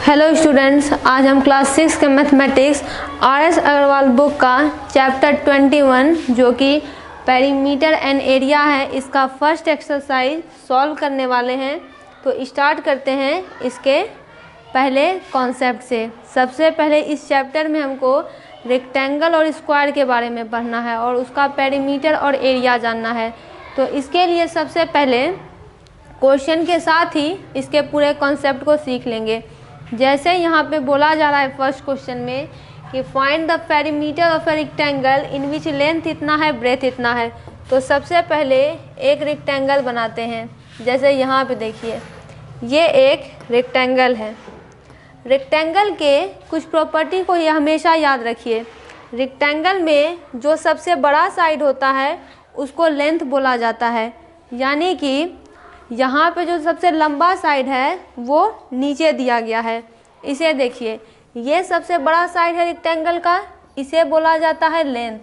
Hello students, आज हम class 6 के मैथमेटिक्स आर.एस. अग्रवाल बुक का चैप्टर 21 जो कि पेरीमीटर एंड एरिया है, इसका फर्स्ट एक्सरसाइज सॉल्व करने वाले हैं। तो स्टार्ट करते हैं इसके पहले कॉन्सेप्ट से। सबसे पहले इस चैप्टर में हमको रेक्टेंगल और स्क्वायर के बारे में पढ़ना है और उसका पेरीमीटर और एरिया जानना है। तो इसके लिए सबसे पहले क्वेश्चन के साथ ही इसके पूरे कॉन्सेप्ट को सीख लेंगे। जैसे यहाँ पे बोला जा रहा है फर्स्ट क्वेश्चन में कि find the perimeter of a rectangle in which length इतना है, ब्रेथ इतना है। तो सबसे पहले एक रेक्टेंगल बनाते हैं। जैसे यहाँ पे देखिए, ये एक रेक्टेंगल है। रेक्टेंगल के कुछ प्रॉपर्टी को ये हमेशा याद रखिए। रेक्टेंगल में जो सबसे बड़ा साइड होता है उसको लेंथ बोला जाता है, यानी कि यहाँ पे जो सबसे लंबा साइड है वो नीचे दिया गया है। इसे देखिए, ये सबसे बड़ा साइड है रेक्टेंगल का, इसे बोला जाता है लेंथ।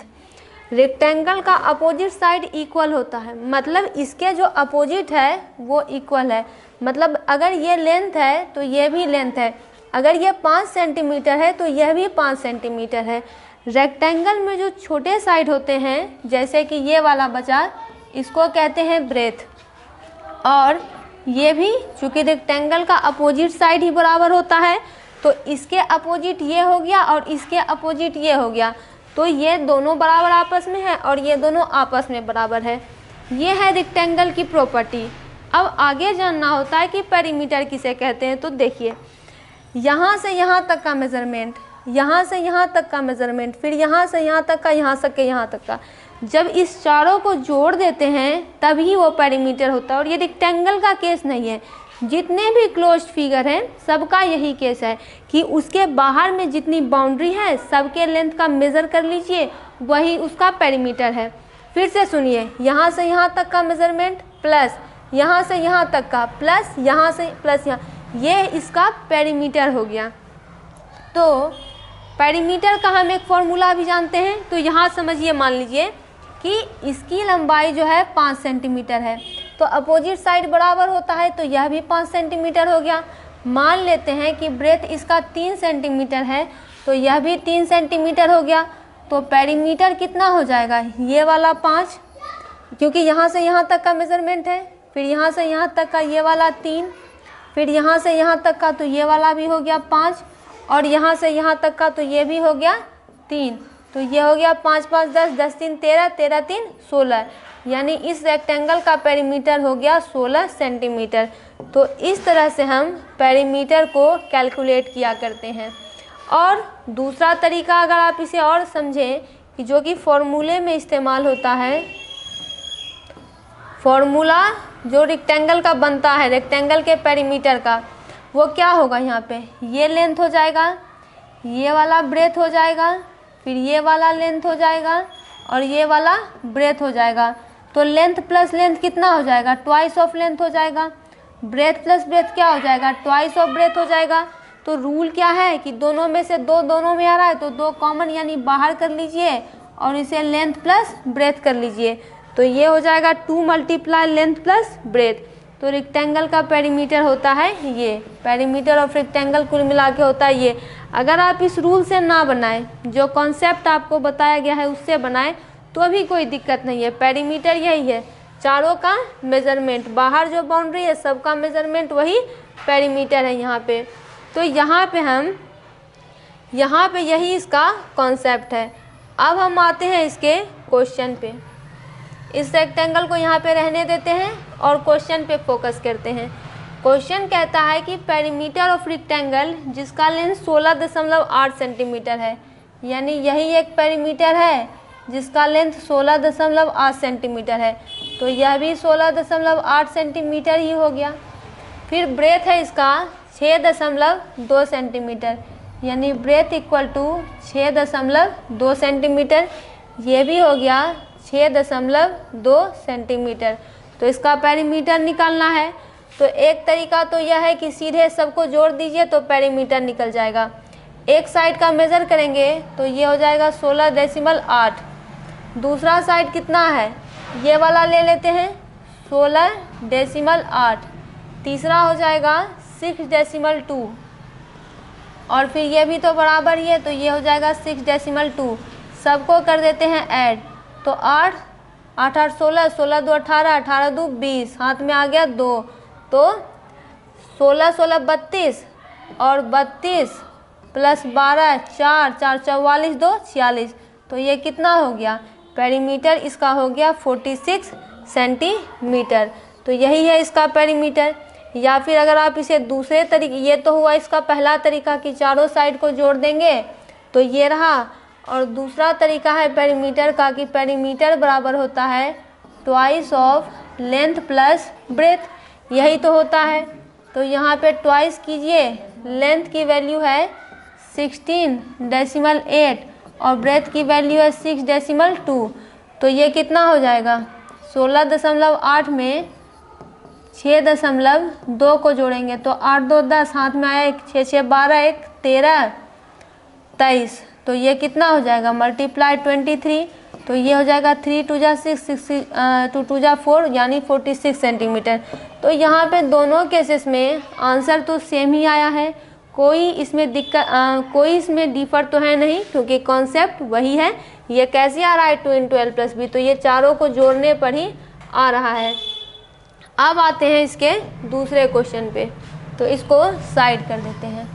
रेक्टेंगल का अपोजिट साइड इक्वल होता है, मतलब इसके जो अपोजिट है वो इक्वल है। मतलब अगर ये लेंथ है तो ये भी लेंथ है, अगर ये 5 सेंटीमीटर है तो यह भी 5 सेंटीमीटर है। रेक्टेंगल में जो छोटे साइड होते हैं, जैसे कि ये वाला बचा, इसको कहते हैं ब्रेथ। और ये भी चूँकि रेक्टेंगल का अपोजिट साइड ही बराबर होता है, तो इसके अपोजिट ये हो गया और इसके अपोजिट ये हो गया, तो ये दोनों बराबर आपस में है और ये दोनों आपस में बराबर है। ये है रेक्टेंगल की प्रॉपर्टी। अब आगे जानना होता है कि पेरीमीटर किसे कहते हैं। तो देखिए, यहाँ से यहाँ तक का मेज़रमेंट, यहाँ से यहाँ तक का मेज़रमेंट, फिर यहाँ से यहाँ तक का, यहाँ से यहाँ तक का, जब इस चारों को जोड़ देते हैं तभी वो पेरीमीटर होता है। और ये रेक्टेंगल का केस नहीं है, जितने भी क्लोज्ड फिगर हैं सबका यही केस है कि उसके बाहर में जितनी बाउंड्री है सबके लेंथ का मेज़र कर लीजिए, वही उसका पेरीमीटर है। फिर से सुनिए, यहाँ से यहाँ तक का मेज़रमेंट प्लस यहाँ से यहाँ तक का प्लस यहाँ से प्लस यहाँ, ये इसका पेरीमीटर हो गया। तो पेरीमीटर का हम एक फॉर्मूला भी जानते हैं। तो यहाँ समझिए, मान लीजिए कि इसकी लंबाई जो है 5 सेंटीमीटर है, तो अपोजिट साइड बराबर होता है, तो यह भी 5 सेंटीमीटर हो गया। मान लेते हैं कि ब्रेथ इसका 3 सेंटीमीटर है, तो यह भी 3 सेंटीमीटर हो गया। तो पेरीमीटर कितना हो जाएगा, ये वाला 5, क्योंकि यहाँ से यहाँ तक का मेज़रमेंट है, फिर यहाँ से यहाँ तक का ये वाला 3, फिर यहाँ से यहाँ तक का तो ये वाला भी हो गया 5, और यहाँ से यहाँ तक का तो ये भी हो गया 3। तो ये हो गया 5 5 10, 10 3 13, 13 3 16, यानी इस रेक्टेंगल का पेरीमीटर हो गया 16 सेंटीमीटर। तो इस तरह से हम पेरीमीटर को कैलकुलेट किया करते हैं। और दूसरा तरीका अगर आप इसे और समझें कि जो कि फॉर्मूले में इस्तेमाल होता है, फॉर्मूला जो रेक्टेंगल का बनता है, रेक्टेंगल के पेरीमीटर का, वो क्या होगा, यहाँ पे ये लेंथ हो जाएगा, ये वाला ब्रेथ हो जाएगा, फिर ये वाला लेंथ हो जाएगा और ये वाला ब्रेथ हो जाएगा। तो लेंथ प्लस लेंथ कितना हो जाएगा, ट्वाइस ऑफ लेंथ हो जाएगा। ब्रेथ प्लस ब्रेथ क्या हो जाएगा, ट्वाइस ऑफ ब्रेथ हो जाएगा। तो रूल क्या है कि दोनों में से दो दोनों में आ रहा है, तो 2 कॉमन यानी बाहर कर लीजिए और इसे लेंथ प्लस ब्रेथ कर लीजिए। तो ये हो जाएगा 2 मल्टीप्लाई लेंथ प्लस ब्रेथ। तो रेक्टेंगल का पेरीमीटर होता है ये, पेरीमीटर ऑफ रेक्टेंगल कुल मिला के होता है ये। अगर आप इस रूल से ना बनाएं, जो कॉन्सेप्ट आपको बताया गया है उससे बनाएं, तो भी कोई दिक्कत नहीं है। पेरीमीटर यही है, चारों का मेज़रमेंट, बाहर जो बाउंड्री है सबका मेज़रमेंट, वही पेरीमीटर है यहाँ पे। तो यहाँ पे यही इसका कॉन्सेप्ट है। अब हम आते हैं इसके क्वेश्चन पे। इस रेक्टेंगल को यहाँ पे रहने देते हैं और क्वेश्चन पे फोकस करते हैं। क्वेश्चन कहता है कि पेरीमीटर ऑफ रेक्टेंगल जिसका लेंथ 16.8 सेंटीमीटर है, यानी यही एक पेरीमीटर है जिसका लेंथ 16.8 सेंटीमीटर है, तो यह भी 16.8 सेंटीमीटर ही हो गया। फिर ब्रेथ है इसका 6.2 सेंटीमीटर, यानी ब्रेथ इक्वल टू 6.2 सेंटीमीटर, ये भी हो गया 6.2 सेंटीमीटर। तो इसका पेरीमीटर निकालना है। तो एक तरीका तो यह है कि सीधे सबको जोड़ दीजिए तो पेरीमीटर निकल जाएगा। एक साइड का मेज़र करेंगे तो ये हो जाएगा 16.8। दूसरा साइड कितना है, ये वाला ले लेते हैं 16.8। तीसरा हो जाएगा 6.2 और फिर ये भी तो बराबर ही है, तो ये हो जाएगा 6.2। सबको कर देते हैं ऐड, तो 8 8 8 16, 16 2 18, 18 2 20, हाथ में आ गया 2, तो 16 16 32 और 32 प्लस 12 4 4 44 2 46। तो ये कितना हो गया, पेरीमीटर इसका हो गया 46 सेंटीमीटर। तो यही है इसका पेरीमीटर। या फिर अगर आप इसे दूसरे तरीके, ये तो हुआ इसका पहला तरीका कि चारों साइड को जोड़ देंगे तो ये रहा, और दूसरा तरीका है पेरीमीटर का कि पेरीमीटर बराबर होता है twice of length plus breath, यही तो होता है। तो यहाँ पे ट्वाइस कीजिए, लेंथ की वैल्यू है 16.8 और ब्रेथ की वैल्यू है 6.2। तो ये कितना हो जाएगा, 16.8 में 6.2 को जोड़ेंगे तो 8 2 10, हाथ में आया 6 6 12 1 13 23। तो ये कितना हो जाएगा, मल्टीप्लाई 23, तो ये हो जाएगा 3 2 जा 6 6 2 2 जा 4 यानी 46 सेंटीमीटर। तो यहाँ पे दोनों केसेस में आंसर तो सेम ही आया है, कोई इसमें दिक्कत कोई इसमें डिफर तो है नहीं, क्योंकि कॉन्सेप्ट वही है। ये कैसे आ रहा है 2 × L + B, तो ये चारों को जोड़ने पर ही आ रहा है। अब आते हैं इसके दूसरे क्वेश्चन पे, तो इसको साइड कर देते हैं।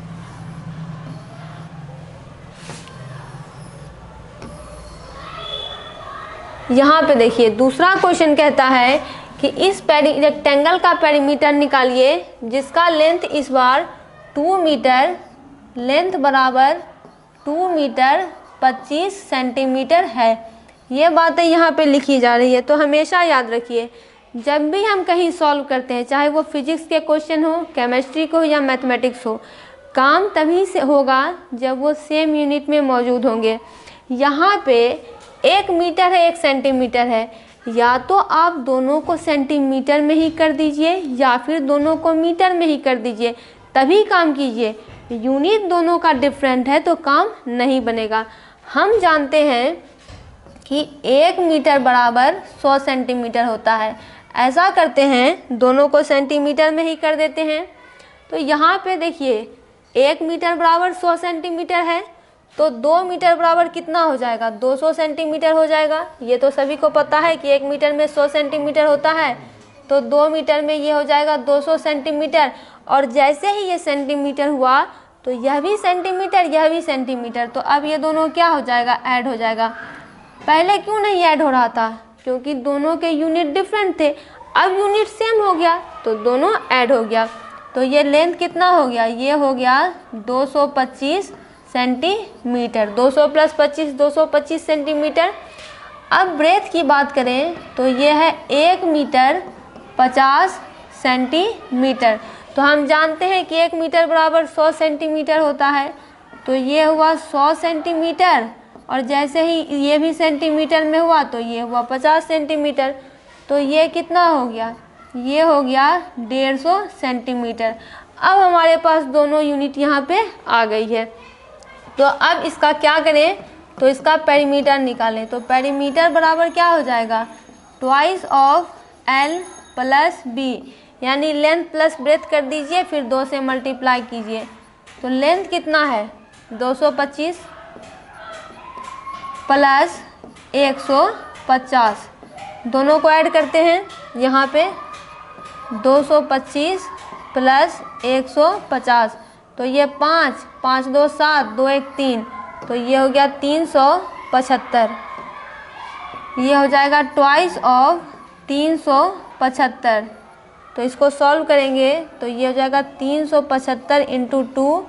यहाँ पे देखिए दूसरा क्वेश्चन कहता है कि इस रेक्टेंगल का पेरीमीटर निकालिए जिसका लेंथ इस बार 2 मीटर, लेंथ बराबर 2 मीटर 25 सेंटीमीटर है। ये बातें यहाँ पे लिखी जा रही है। तो हमेशा याद रखिए, जब भी हम कहीं सॉल्व करते हैं, चाहे वो फिजिक्स के क्वेश्चन हो, केमिस्ट्री को या मैथमेटिक्स हो, काम तभी से होगा जब वो सेम यूनिट में मौजूद होंगे। यहाँ पे 1 मीटर है 1 सेंटीमीटर है, या तो आप दोनों को सेंटीमीटर में ही कर दीजिए या फिर दोनों को मीटर में ही कर दीजिए, तभी काम कीजिए। यूनिट दोनों का डिफरेंट है तो काम नहीं बनेगा। हम जानते हैं कि 1 मीटर बराबर 100 सेंटीमीटर होता है। ऐसा करते हैं, दोनों को सेंटीमीटर में ही कर देते हैं। तो यहाँ पे देखिए 1 मीटर बराबर 100 सेंटीमीटर है, तो 2 मीटर बराबर कितना हो जाएगा, 200 सेंटीमीटर हो जाएगा। ये तो सभी को पता है कि 1 मीटर में 100 सेंटीमीटर होता है, तो 2 मीटर में ये हो जाएगा 200 सेंटीमीटर। और जैसे ही ये सेंटीमीटर हुआ तो यह भी सेंटीमीटर, यह भी सेंटीमीटर, तो अब ये दोनों क्या हो जाएगा, ऐड हो जाएगा। पहले क्यों नहीं ऐड हो रहा था, क्योंकि दोनों के यूनिट डिफरेंट थे। अब यूनिट सेम हो गया तो दोनों ऐड हो गया। तो ये लेंथ कितना हो गया, ये हो गया 225 सेंटीमीटर, 200 + 25 225 सेंटीमीटर। अब ब्रेथ की बात करें तो ये है 1 मीटर 50 सेंटीमीटर। तो हम जानते हैं कि 1 मीटर बराबर 100 सेंटीमीटर होता है, तो ये हुआ 100 सेंटीमीटर, और जैसे ही ये भी सेंटीमीटर में हुआ तो ये हुआ 50 सेंटीमीटर। तो ये कितना हो गया, ये हो गया 150 सेंटीमीटर। अब हमारे पास दोनों यूनिट यहाँ पे आ गई है। तो अब इसका क्या करें, तो इसका पेरीमीटर निकालें। तो पेरीमीटर बराबर क्या हो जाएगा, ट्वाइस ऑफ L + B, यानी लेंथ प्लस ब्रेथ कर दीजिए, फिर 2 से मल्टीप्लाई कीजिए। तो लेंथ कितना है 225 प्लस 150, दोनों को ऐड करते हैं। यहाँ पे 225 प्लस 150, तो ये 5 5 2 7 2 1 3, तो ये हो गया 375। ये हो जाएगा ट्वाइस ऑफ 375। तो इसको सॉल्व करेंगे तो ये हो जाएगा 375 × 2,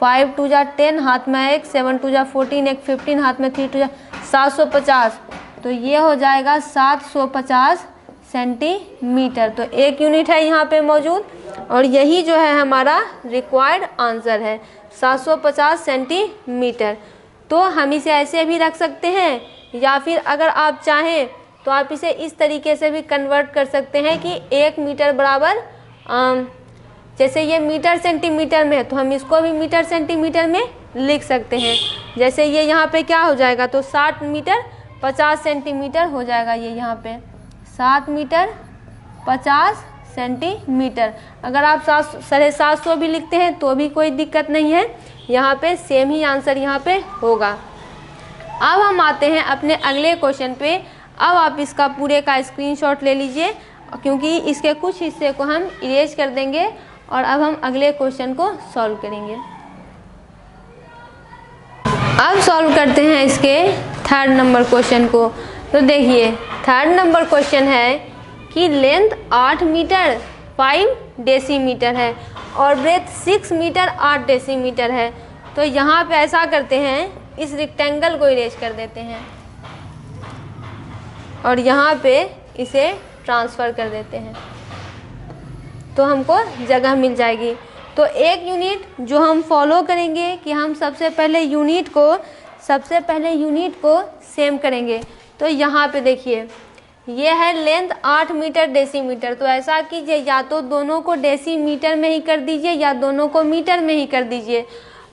5 2 जा 10, हाथ में 1 7 2 जा 14 1 15, हाथ में 3 2 जा 750। तो ये हो जाएगा 750 सेंटीमीटर। तो एक यूनिट है यहाँ पे मौजूद, और यही जो है हमारा रिक्वायर्ड आंसर है 750 सेंटीमीटर। तो हम इसे ऐसे भी रख सकते हैं, या फिर अगर आप चाहें तो आप इसे इस तरीके से भी कन्वर्ट कर सकते हैं कि 1 मीटर बराबर, जैसे ये मीटर सेंटीमीटर में है तो हम इसको भी मीटर सेंटीमीटर में लिख सकते हैं। जैसे ये यहाँ पे क्या हो जाएगा, तो 7 मीटर 50 सेंटीमीटर हो जाएगा। ये यहाँ पे 7 मीटर 50 सेंटीमीटर। अगर आप 750 भी लिखते हैं तो भी कोई दिक्कत नहीं है, यहाँ पे सेम ही आंसर यहाँ पे होगा। अब हम आते हैं अपने अगले क्वेश्चन पे। अब आप इसका पूरे का स्क्रीनशॉट ले लीजिए, क्योंकि इसके कुछ हिस्से को हम इरेज कर देंगे और अब हम अगले क्वेश्चन को सॉल्व करेंगे। अब सॉल्व करते हैं इसके 3rd नंबर क्वेश्चन को। तो देखिए 3rd नंबर क्वेश्चन है कि लेंथ 8 मीटर 5 डेसीमीटर है और ब्रेथ 6 मीटर 8 डेसीमीटर है। तो यहाँ पे ऐसा करते हैं, इस रेक्टेंगल को इरेज कर देते हैं और यहाँ पे इसे ट्रांसफ़र कर देते हैं तो हमको जगह मिल जाएगी। तो एक यूनिट जो हम फॉलो करेंगे कि हम सबसे पहले यूनिट को सेम करेंगे। तो यहाँ पे देखिए ये है लेंथ 8 मीटर डेसीमीटर। तो ऐसा कीजिए, या तो दोनों को डेसीमीटर में ही कर दीजिए या दोनों को मीटर में ही कर दीजिए।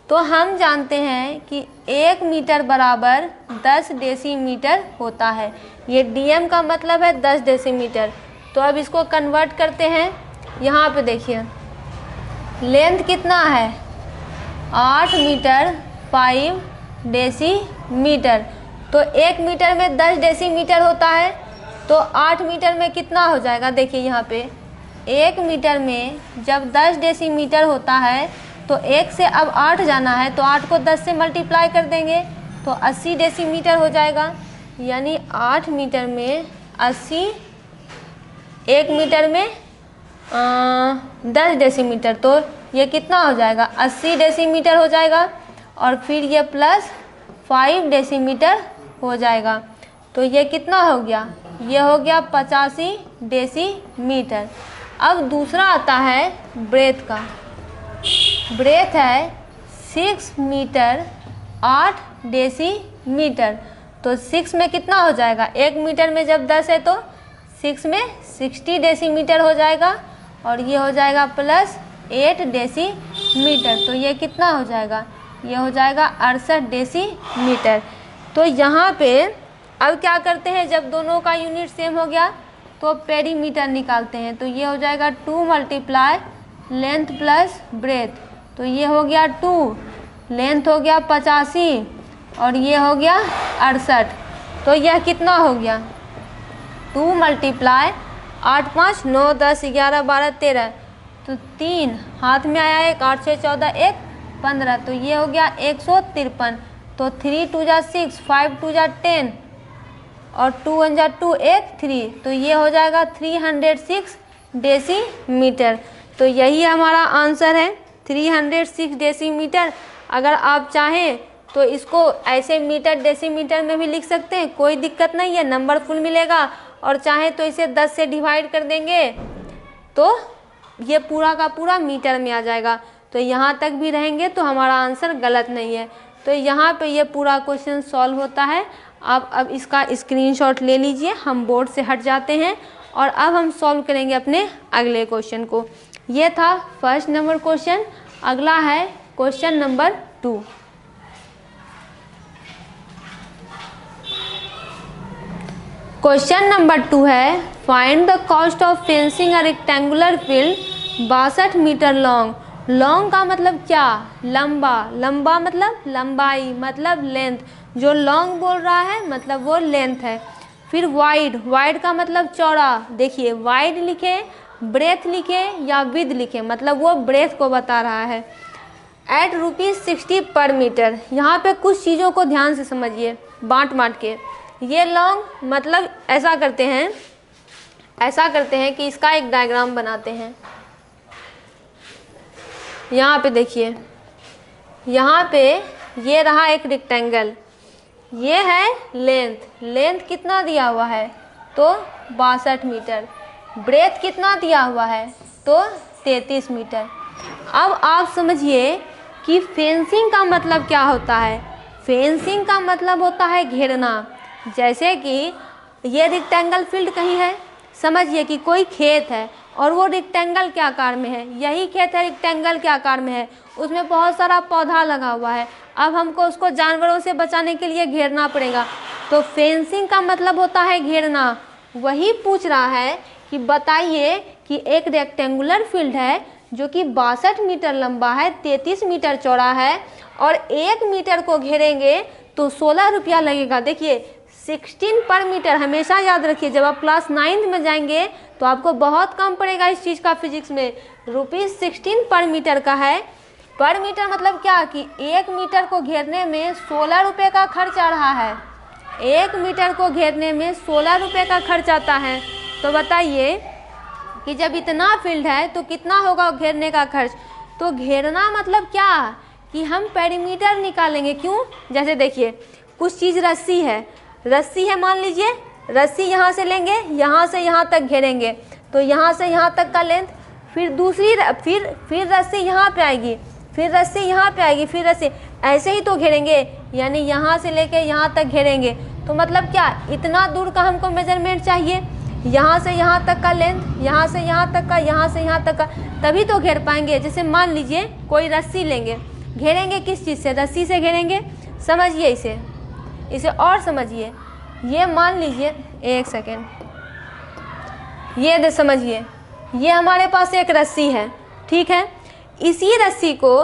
तो हम जानते हैं कि 1 मीटर बराबर 10 डेसीमीटर होता है। ये डीएम का मतलब है 10 डेसीमीटर। तो अब इसको कन्वर्ट करते हैं। यहाँ पे देखिए लेंथ कितना है 8 मीटर 5 डेसीमीटर। तो 1 मीटर में 10 डेसीमीटर होता है, तो 8 मीटर में कितना हो जाएगा। देखिए यहाँ पे 1 मीटर में जब 10 डेसीमीटर होता है तो 1 से अब 8 जाना है, तो 8 को 10 से मल्टीप्लाई कर देंगे तो 80 डेसीमीटर हो जाएगा। यानी 8 मीटर में 80, 1 मीटर में 10 डेसीमीटर, तो ये कितना हो जाएगा 80 डेसीमीटर हो जाएगा। और फिर ये प्लस 5 डेसीमीटर हो जाएगा। तो ये कितना हो गया, ये हो गया 85 डेसीमीटर। अब दूसरा आता है ब्रेथ का। ब्रेथ है 6 मीटर 8 डेसीमीटर। तो 6 में कितना हो जाएगा, 1 मीटर में जब 10 है तो 6 में 60 डेसीमीटर हो जाएगा और ये हो जाएगा प्लस 8 डेसीमीटर। तो ये कितना हो जाएगा, ये हो जाएगा 68 डेसीमीटर। तो यहाँ पे अब क्या करते हैं, जब दोनों का यूनिट सेम हो गया तो पेरीमीटर निकालते हैं। तो ये हो जाएगा 2 मल्टीप्लाई लेंथ प्लस ब्रेथ। तो ये हो गया 2, लेंथ हो गया 85 और ये हो गया 68। तो यह कितना हो गया 2 मल्टीप्लाई 8 5 9 10 11 12 13। तो 3 हाथ में आया 1, 8 6 14 1 15। तो ये हो गया 153। तो 3 2 जा 6, 5 2 जा 10 और 2 1 जा 2 1 3। तो ये हो जाएगा 306 डेसीमीटर। तो यही हमारा आंसर है 306 डेसीमीटर। अगर आप चाहें तो इसको ऐसे मीटर डेसीमीटर में भी लिख सकते हैं, कोई दिक्कत नहीं है, नंबर फुल मिलेगा। और चाहें तो इसे 10 से डिवाइड कर देंगे तो ये पूरा का पूरा मीटर में आ जाएगा। तो यहाँ तक भी रहेंगे तो हमारा आंसर गलत नहीं है। तो यहाँ पे ये पूरा क्वेश्चन सॉल्व होता है। आप अब इसका स्क्रीनशॉट ले लीजिए, हम बोर्ड से हट जाते हैं और अब हम सॉल्व करेंगे अपने अगले क्वेश्चन को। ये था 1st नंबर क्वेश्चन। अगला है क्वेश्चन नंबर 2। क्वेश्चन नंबर 2 है, find the cost of fencing a rectangular field 62 metre long. Long का मतलब क्या, लंबा। लंबा मतलब लंबाई, मतलब लेंथ। जो लॉन्ग बोल रहा है मतलब वो लेंथ है। फिर वाइड, वाइड का मतलब चौड़ा। देखिए वाइड लिखे, ब्रेथ लिखे या विद लिखे, मतलब वो ब्रेथ को बता रहा है। एट ₹60 पर मीटर। यहाँ पे कुछ चीज़ों को ध्यान से समझिए, बांट के। ये लॉन्ग मतलब ऐसा करते हैं कि इसका एक डायग्राम बनाते हैं। यहाँ पे देखिए, यहाँ पे ये रहा एक रेक्टेंगल, ये है लेंथ। लेंथ कितना दिया हुआ है तो 62 मीटर। ब्रेथ कितना दिया हुआ है तो 33 मीटर। अब आप समझिए कि फेंसिंग का मतलब क्या होता है। फेंसिंग का मतलब होता है घेरना। जैसे कि ये रेक्टेंगल फील्ड कहीं है, समझिए कि कोई खेत है और वो रेक्टेंगल के आकार में है। यही खेत है रेक्टेंगल के आकार में है, उसमें बहुत सारा पौधा लगा हुआ है। अब हमको उसको जानवरों से बचाने के लिए घेरना पड़ेगा। तो फेंसिंग का मतलब होता है घेरना। वही पूछ रहा है कि बताइए कि एक रेक्टेंगुलर फील्ड है जो कि 62 मीटर लंबा है, 33 मीटर चौड़ा है और 1 मीटर को घेरेंगे तो 16 रुपया लगेगा। देखिए 16 पर मीटर, हमेशा याद रखिए जब आप क्लास 9th में जाएंगे तो आपको बहुत कम पड़ेगा इस चीज़ का फिजिक्स में। ₹16 पर मीटर का है। पर मीटर मतलब क्या कि 1 मीटर को घेरने में 16 रुपये का खर्च आ रहा है। 1 मीटर को घेरने में 16 रुपये का खर्च आता है। तो बताइए कि जब इतना फील्ड है तो कितना होगा घेरने का खर्च। तो घेरना मतलब क्या कि हम पेरीमीटर निकालेंगे। क्यों? जैसे देखिए कुछ चीज़ रस्सी है मान लीजिए, रस्सी यहाँ से लेंगे, यहाँ से यहाँ तक घेरेंगे तो यहाँ से यहाँ तक का लेंथ, फिर दूसरी फिर रस्सी यहाँ पे आएगी, फिर रस्सी यहाँ पे आएगी, फिर रस्सी, ऐसे ही तो घेरेंगे, यानी यहाँ से लेके यहाँ तक घेरेंगे। तो मतलब क्या इतना दूर का हमको मेजरमेंट चाहिए, यहाँ से यहाँ तक का लेंथ, यहाँ से यहाँ तक का, यहाँ से यहाँ तक का, तभी तो घेर पाएंगे। जैसे मान लीजिए कोई रस्सी लेंगे, घेरेंगे किस चीज़ से? रस्सी से घेरेंगे। समझिए इसे और समझिए। ये मान लीजिए, एक सेकेंड, ये समझिए, ये हमारे पास एक रस्सी है, ठीक है। इसी रस्सी को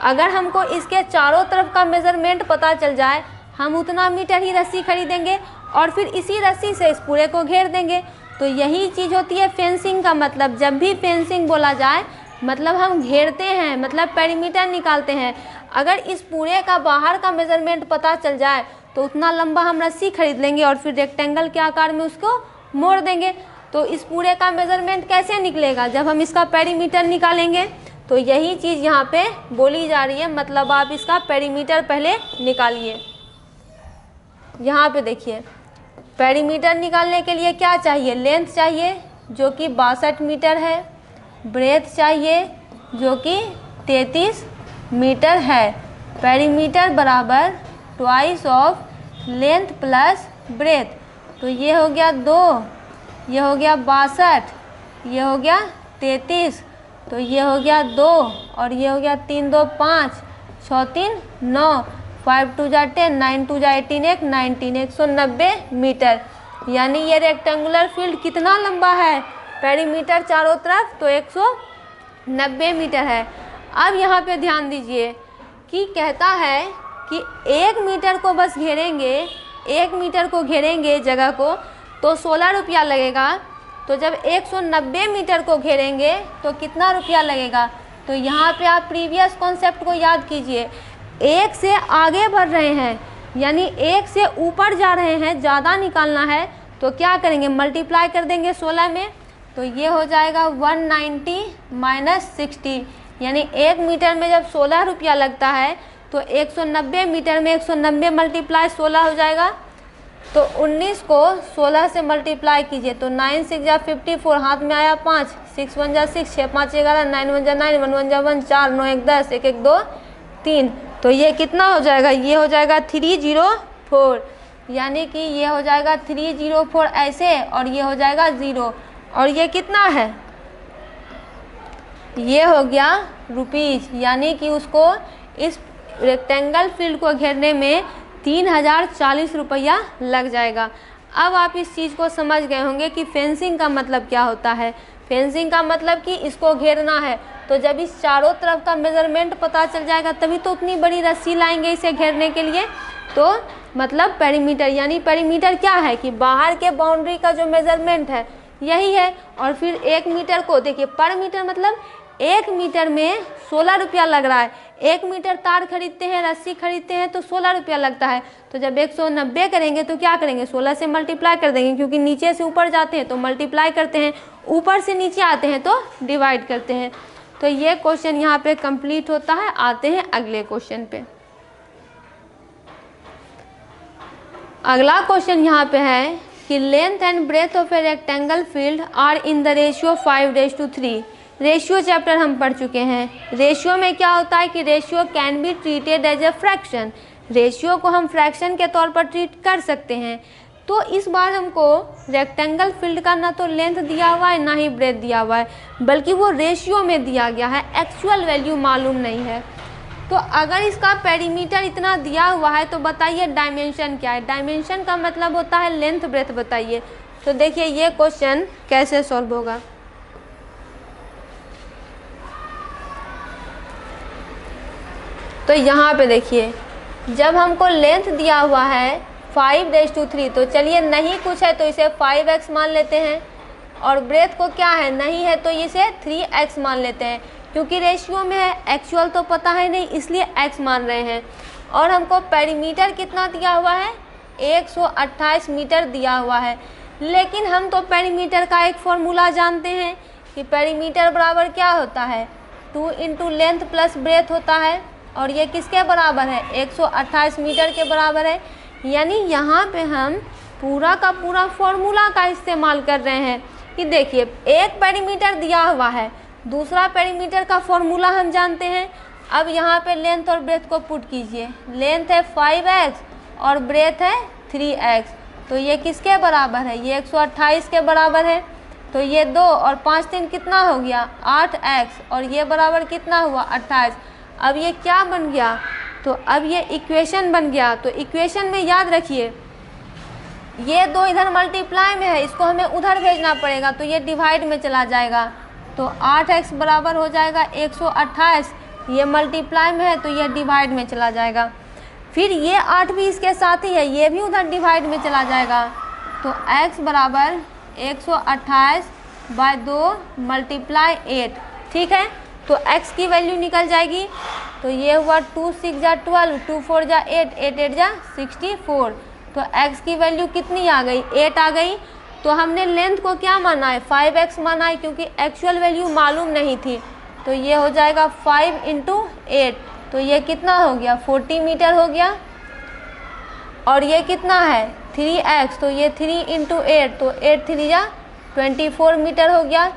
अगर हमको इसके चारों तरफ का मेज़रमेंट पता चल जाए, हम उतना मीटर ही रस्सी खरीदेंगे और फिर इसी रस्सी से इस पूरे को घेर देंगे। तो यही चीज़ होती है फेंसिंग का मतलब। जब भी फेंसिंग बोला जाए मतलब हम घेरते हैं, मतलब पेरीमीटर निकालते हैं। अगर इस पूरे का बाहर का मेज़रमेंट पता चल जाए तो उतना लंबा हम रस्सी खरीद लेंगे और फिर रेक्टेंगल के आकार में उसको मोड़ देंगे। तो इस पूरे का मेज़रमेंट कैसे निकलेगा? जब हम इसका पेरीमीटर निकालेंगे। तो यही चीज़ यहाँ पे बोली जा रही है, मतलब आप इसका पेरीमीटर पहले निकालिए। यहाँ पे देखिए पेरीमीटर निकालने के लिए क्या चाहिए? लेंथ चाहिए जो कि 62 मीटर है, ब्रेथ चाहिए जो कि 33 मीटर है। पेरीमीटर बराबर twice of length plus breadth. तो ये हो गया 2, ये हो गया 62, ये हो गया 33, तो ये हो गया 2 और ये हो गया 3 2 5 6 3 9, 5 2 जा 10, 9 2 जा 18, 19, 190 मीटर। यानी ये रेक्टेंगुलर फील्ड कितना लंबा है? पेरीमीटर चारों तरफ तो 190 मीटर है। अब यहाँ पे ध्यान दीजिए कि कहता है कि 1 मीटर को बस घेरेंगे, 1 मीटर को घेरेंगे जगह को तो 16 रुपया लगेगा। तो जब 190 मीटर को घेरेंगे तो कितना रुपया लगेगा? तो यहाँ पे आप प्रीवियस कॉन्सेप्ट को याद कीजिए। 1 से आगे बढ़ रहे हैं यानी 1 से ऊपर जा रहे हैं, ज़्यादा निकालना है तो क्या करेंगे? मल्टीप्लाई कर देंगे 16 में। तो ये हो जाएगा 190 माइनस 60, यानी 1 मीटर में जब 16 रुपया लगता है तो 190 मीटर में 190 मल्टीप्लाई 16 हो जाएगा। तो 19 को 16 से मल्टीप्लाई कीजिए तो 9 6 जा 54, हाथ में आया 5, 6 1 जा 6, 6 5 11, 9 1 जा 9, 1 1 जा 1, 4 9 1 10, 1 1 2 3। तो ये कितना हो जाएगा? ये हो जाएगा 304, यानी कि ये हो जाएगा 304 ऐसे और ये हो जाएगा 0। और ये कितना है? ये हो गया रुपीज़, यानी कि उसको इस रेक्टेंगल फील्ड को घेरने में 3040 रुपया लग जाएगा। अब आप इस चीज़ को समझ गए होंगे कि फेंसिंग का मतलब क्या होता है। फेंसिंग का मतलब कि इसको घेरना है, तो जब इस चारों तरफ का मेज़रमेंट पता चल जाएगा तभी तो उतनी बड़ी रस्सी लाएंगे इसे घेरने के लिए। तो मतलब पेरीमीटर, यानी पेरीमीटर क्या है कि बाहर के बाउंड्री का जो मेज़रमेंट है यही है। और फिर 1 मीटर को देखिए, पर मीटर मतलब 1 मीटर में 16 रुपया लग रहा है। 1 मीटर तार खरीदते हैं, रस्सी खरीदते हैं तो 16 रुपया लगता है। तो जब 190 करेंगे तो क्या करेंगे? 16 से मल्टीप्लाई कर देंगे, क्योंकि नीचे से ऊपर जाते हैं तो मल्टीप्लाई करते हैं, ऊपर से नीचे आते हैं तो डिवाइड करते हैं। तो ये क्वेश्चन यहाँ पे कंप्लीट होता है। आते हैं अगले क्वेश्चन पे। अगला क्वेश्चन यहाँ पे है कि length and breadth of a rectangle field are in the ratio 5:3। Ratio chapter हम पढ़ चुके हैं। रेशियो में क्या होता है कि ratio can be treated as a fraction. Ratio को हम फ्रैक्शन के तौर पर ट्रीट कर सकते हैं। तो इस बार हमको रेक्टेंगल फील्ड का ना तो लेंथ दिया हुआ है ना ही ब्रेथ दिया हुआ है, बल्कि वो रेशियो में दिया गया है, एक्चुअल वैल्यू मालूम नहीं है। तो अगर इसका पेरीमीटर इतना दिया हुआ है तो बताइए डायमेंशन क्या है। डायमेंशन का मतलब होता है लेंथ ब्रेथ बताइए। तो देखिए ये क्वेश्चन कैसे सॉल्व होगा। तो यहाँ पे देखिए जब हमको लेंथ दिया हुआ है 5:3, तो चलिए नहीं कुछ है तो इसे 5x मान लेते हैं, और ब्रेथ को क्या है नहीं है तो इसे 3x मान लेते हैं, क्योंकि रेशियो में है, एक्चुअल तो पता है नहीं इसलिए x मान रहे हैं। और हमको पेरीमीटर कितना दिया हुआ है 128 मीटर दिया हुआ है, लेकिन हम तो पेरीमीटर का एक फॉर्मूला जानते हैं कि पेरीमीटर बराबर क्या होता है 2 × लेंथ प्लस ब्रेथ होता है, और ये किसके बराबर है 128 मीटर के बराबर है। यानी यहाँ पे हम पूरा का पूरा फॉर्मूला का इस्तेमाल कर रहे हैं कि देखिए एक पेरीमीटर दिया हुआ है, दूसरा पेरीमीटर का फॉर्मूला हम जानते हैं। अब यहाँ पे लेंथ और ब्रेथ को पुट कीजिए, लेंथ है 5x और ब्रेथ है 3x, तो ये किसके बराबर है ये 128 के बराबर है। तो ये 2 और 5 3 कितना हो गया 8x, और ये बराबर कितना हुआ 28। अब ये क्या बन गया, तो अब ये इक्वेशन बन गया। तो इक्वेशन में याद रखिए ये 2 इधर मल्टीप्लाई में है, इसको हमें उधर भेजना पड़ेगा, तो ये डिवाइड में चला जाएगा। तो 8x बराबर हो जाएगा 128, ये मल्टीप्लाई में है तो ये डिवाइड में चला जाएगा। फिर ये 8 भी इसके साथ ही है, ये भी उधर डिवाइड में चला जाएगा। तो x बराबर 128/2 × 8, ठीक है। तो x की वैल्यू निकल जाएगी, तो ये हुआ 2 6 जा 12, 2 4 जा 8, 8 8 जा 64। तो x की वैल्यू कितनी आ गई 8 आ गई। तो हमने लेंथ को क्या माना है 5x माना है, क्योंकि एक्चुअल वैल्यू मालूम नहीं थी। तो ये हो जाएगा 5 × 8, तो ये कितना हो गया 40 मीटर हो गया। और ये कितना है 3x, तो ये 3 × 8, तो 8 3 जा 24 मीटर हो गया।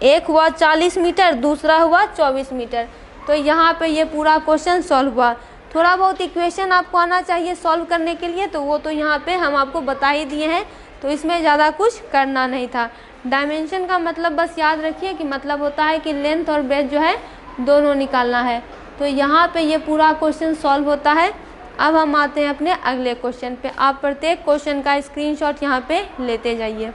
एक हुआ 40 मीटर, दूसरा हुआ 24 मीटर। तो यहाँ पे ये पूरा क्वेश्चन सॉल्व हुआ। थोड़ा बहुत इक्वेशन आपको आना चाहिए सॉल्व करने के लिए, तो वो तो यहाँ पे हम आपको बता ही दिए हैं, तो इसमें ज़्यादा कुछ करना नहीं था। डायमेंशन का मतलब बस याद रखिए कि मतलब होता है कि लेंथ और ब्रेथ जो है दोनों निकालना है। तो यहाँ पे ये पूरा क्वेश्चन सॉल्व होता है। अब हम आते हैं अपने अगले क्वेश्चन पे। आप प्रत्येक क्वेश्चन का स्क्रीनशॉट यहाँ पे लेते जाइए।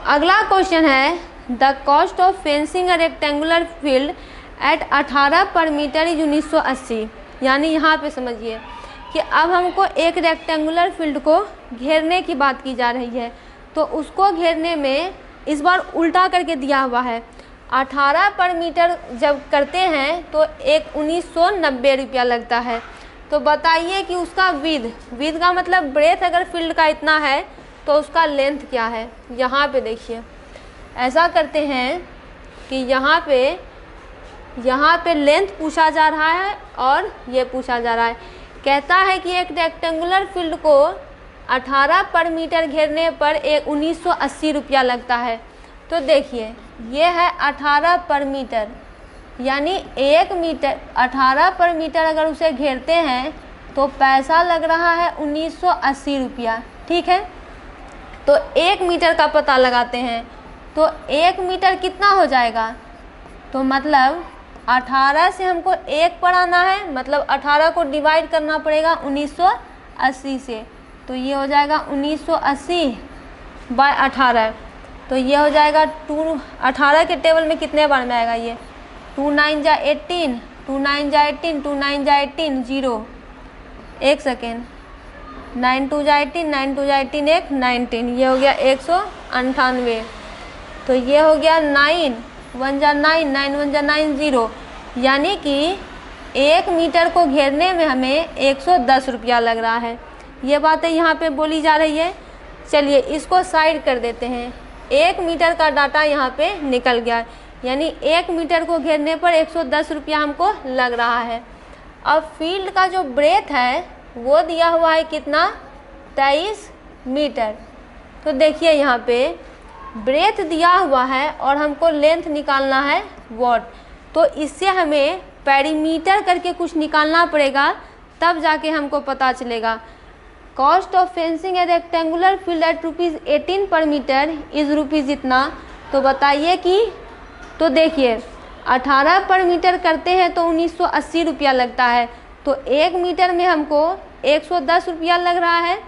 अगला क्वेश्चन है the cost of fencing a rectangular field at 18 पर मीटर इज 1980। यानी यहाँ पे समझिए कि अब हमको एक रेक्टेंगुलर फील्ड को घेरने की बात की जा रही है, तो उसको घेरने में इस बार उल्टा करके दिया हुआ है। 18 पर मीटर जब करते हैं तो एक 1990 रुपया लगता है। तो बताइए कि उसका विद का मतलब ब्रेथ अगर फील्ड का इतना है तो उसका लेंथ क्या है। यहाँ पे देखिए ऐसा करते हैं कि यहाँ पे लेंथ पूछा जा रहा है और ये पूछा जा रहा है। कहता है कि एक रेक्टेंगुलर फील्ड को 18 पर मीटर घेरने पर एक 1980 रुपया लगता है। तो देखिए ये है 18 पर मीटर, यानी 1 मीटर 18 पर मीटर अगर उसे घेरते हैं तो पैसा लग रहा है 1980 रुपया, ठीक है। तो 1 मीटर का पता लगाते हैं, तो 1 मीटर कितना हो जाएगा, तो मतलब 18 से हमको 1 पर आना है, मतलब 18 को डिवाइड करना पड़ेगा 1980 से। तो ये हो जाएगा 1980/18। तो ये हो जाएगा 18 के टेबल में कितने बार में आएगा ये 2 9 जा 18, 2 9 जा 18, 2 9 जा 18 0, 1 सेकेंड 9 2 जा 18, 9 2 जा 18 1 19, ये हो गया 198। तो ये हो गया 9 1 जा 9, 9 1 जा 9 0, यानी कि 1 मीटर को घेरने में हमें 110 रुपया लग रहा है। ये बातें यहाँ पे बोली जा रही है। चलिए इसको साइड कर देते हैं। 1 मीटर का डाटा यहाँ पे निकल गया, यानी 1 मीटर को घेरने पर 110 रुपया हमको लग रहा है। अब फील्ड का जो ब्रेथ है वो दिया हुआ है कितना 23 मीटर। तो देखिए यहाँ पे ब्रेथ दिया हुआ है और हमको लेंथ निकालना है वॉट, तो इससे हमें पेरीमीटर करके कुछ निकालना पड़ेगा, तब जाके हमको पता चलेगा। Cost of fencing A rectangular field at ₹18 पर मीटर इज़ रुपीज़ इतना। तो बताइए कि, तो देखिए 18 पर मीटर करते हैं तो 1980 रुपया लगता है, तो 1 मीटर में हमको 110 रुपया लग रहा है।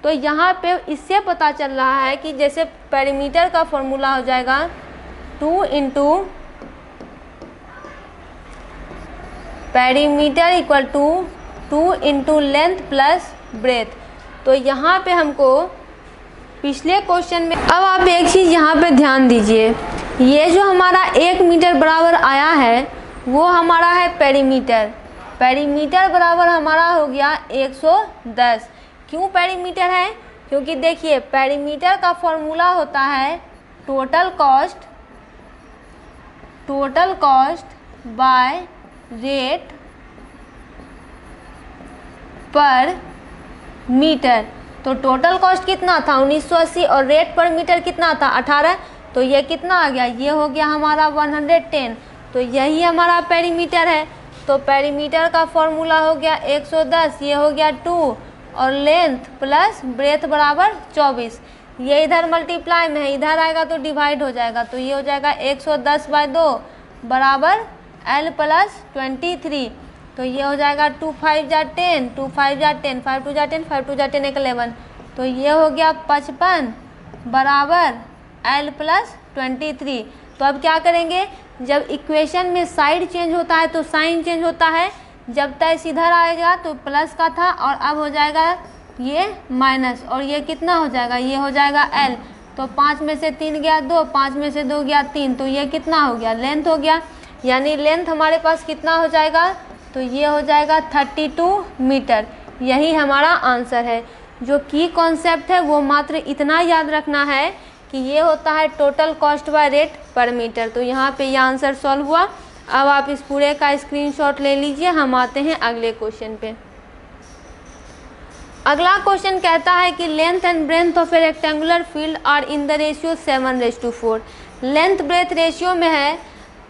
तो यहाँ पे इससे पता चल रहा है कि जैसे पेरीमीटर का फॉर्मूला हो जाएगा 2 into perimeter equal to 2 into length plus breadth. तो यहाँ पे हमको पिछले क्वेश्चन में, अब आप एक चीज़ यहाँ पे ध्यान दीजिए, ये जो हमारा 1 मीटर बराबर आया है वो हमारा है पेरीमीटर। पेरीमीटर बराबर हमारा हो गया 110। क्यों पेरीमीटर है? क्योंकि देखिए पेरीमीटर का फॉर्मूला होता है टोटल कॉस्ट बाय रेट पर मीटर। तो टोटल कॉस्ट कितना था 1980 और रेट पर मीटर कितना था 18। तो ये कितना आ गया, ये हो गया हमारा 110। तो यही हमारा पेरीमीटर है। तो पेरीमीटर का फॉर्मूला हो गया 110, ये हो गया 2 और लेंथ प्लस ब्रेथ बराबर 24। ये इधर मल्टीप्लाई में है, इधर आएगा तो डिवाइड हो जाएगा। तो ये हो जाएगा 110/2 बराबर L प्लस 23। तो ये हो जाएगा 2 5 जा 10, 2 5 जा 10, 5 2 जा 10, 5 2 जा 10, 11। तो ये हो गया 55 बराबर L प्लस 23। तो अब क्या करेंगे, जब इक्वेशन में साइड चेंज होता है तो साइन चेंज होता है। जब तक इधर आएगा तो प्लस का था और अब हो जाएगा ये माइनस, और ये कितना हो जाएगा, ये हो जाएगा L। तो 5 में से 3 गया 2, 5 में से 2 गया 3, तो ये कितना हो गया, लेंथ हो गया। यानी लेंथ हमारे पास कितना हो जाएगा, तो ये हो जाएगा 32 मीटर। यही हमारा आंसर है। जो की कॉन्सेप्ट है वो मात्र इतना याद रखना है कि ये होता है टोटल कॉस्ट बाय रेट पर मीटर। तो यहाँ पे ये आंसर सॉल्व हुआ। अब आप इस पूरे का स्क्रीनशॉट ले लीजिए। हम आते हैं अगले क्वेश्चन पे। अगला क्वेश्चन कहता है कि length and breadth of a rectangular field are in the ratio 7:4। Length breadth ratio में है।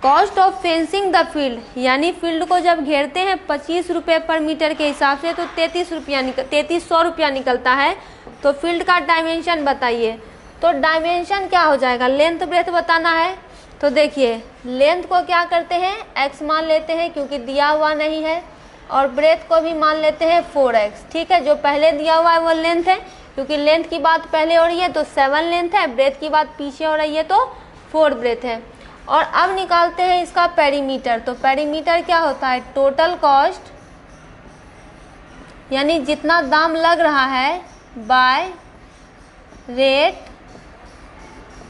Cost of fencing the field, यानी फील्ड को जब घेरते हैं 25 रुपये पर मीटर के हिसाब से, तो 3300 रुपया निकलता है। तो फील्ड का डायमेंशन बताइए। तो डायमेंशन क्या हो जाएगा, लेंथ ब्रेथ बताना है। तो देखिए लेंथ को क्या करते हैं, x मान लेते हैं क्योंकि दिया हुआ नहीं है, और ब्रेथ को भी मान लेते हैं 4x। ठीक है, जो पहले दिया हुआ है वो लेंथ है, क्योंकि लेंथ की बात पहले हो रही है तो 7 लेंथ है, ब्रेथ की बात पीछे हो रही है तो 4 ब्रेथ है। और अब निकालते हैं इसका पेरीमीटर। तो पेरीमीटर क्या होता है, टोटल कॉस्ट, यानी जितना दाम लग रहा है बाय रेट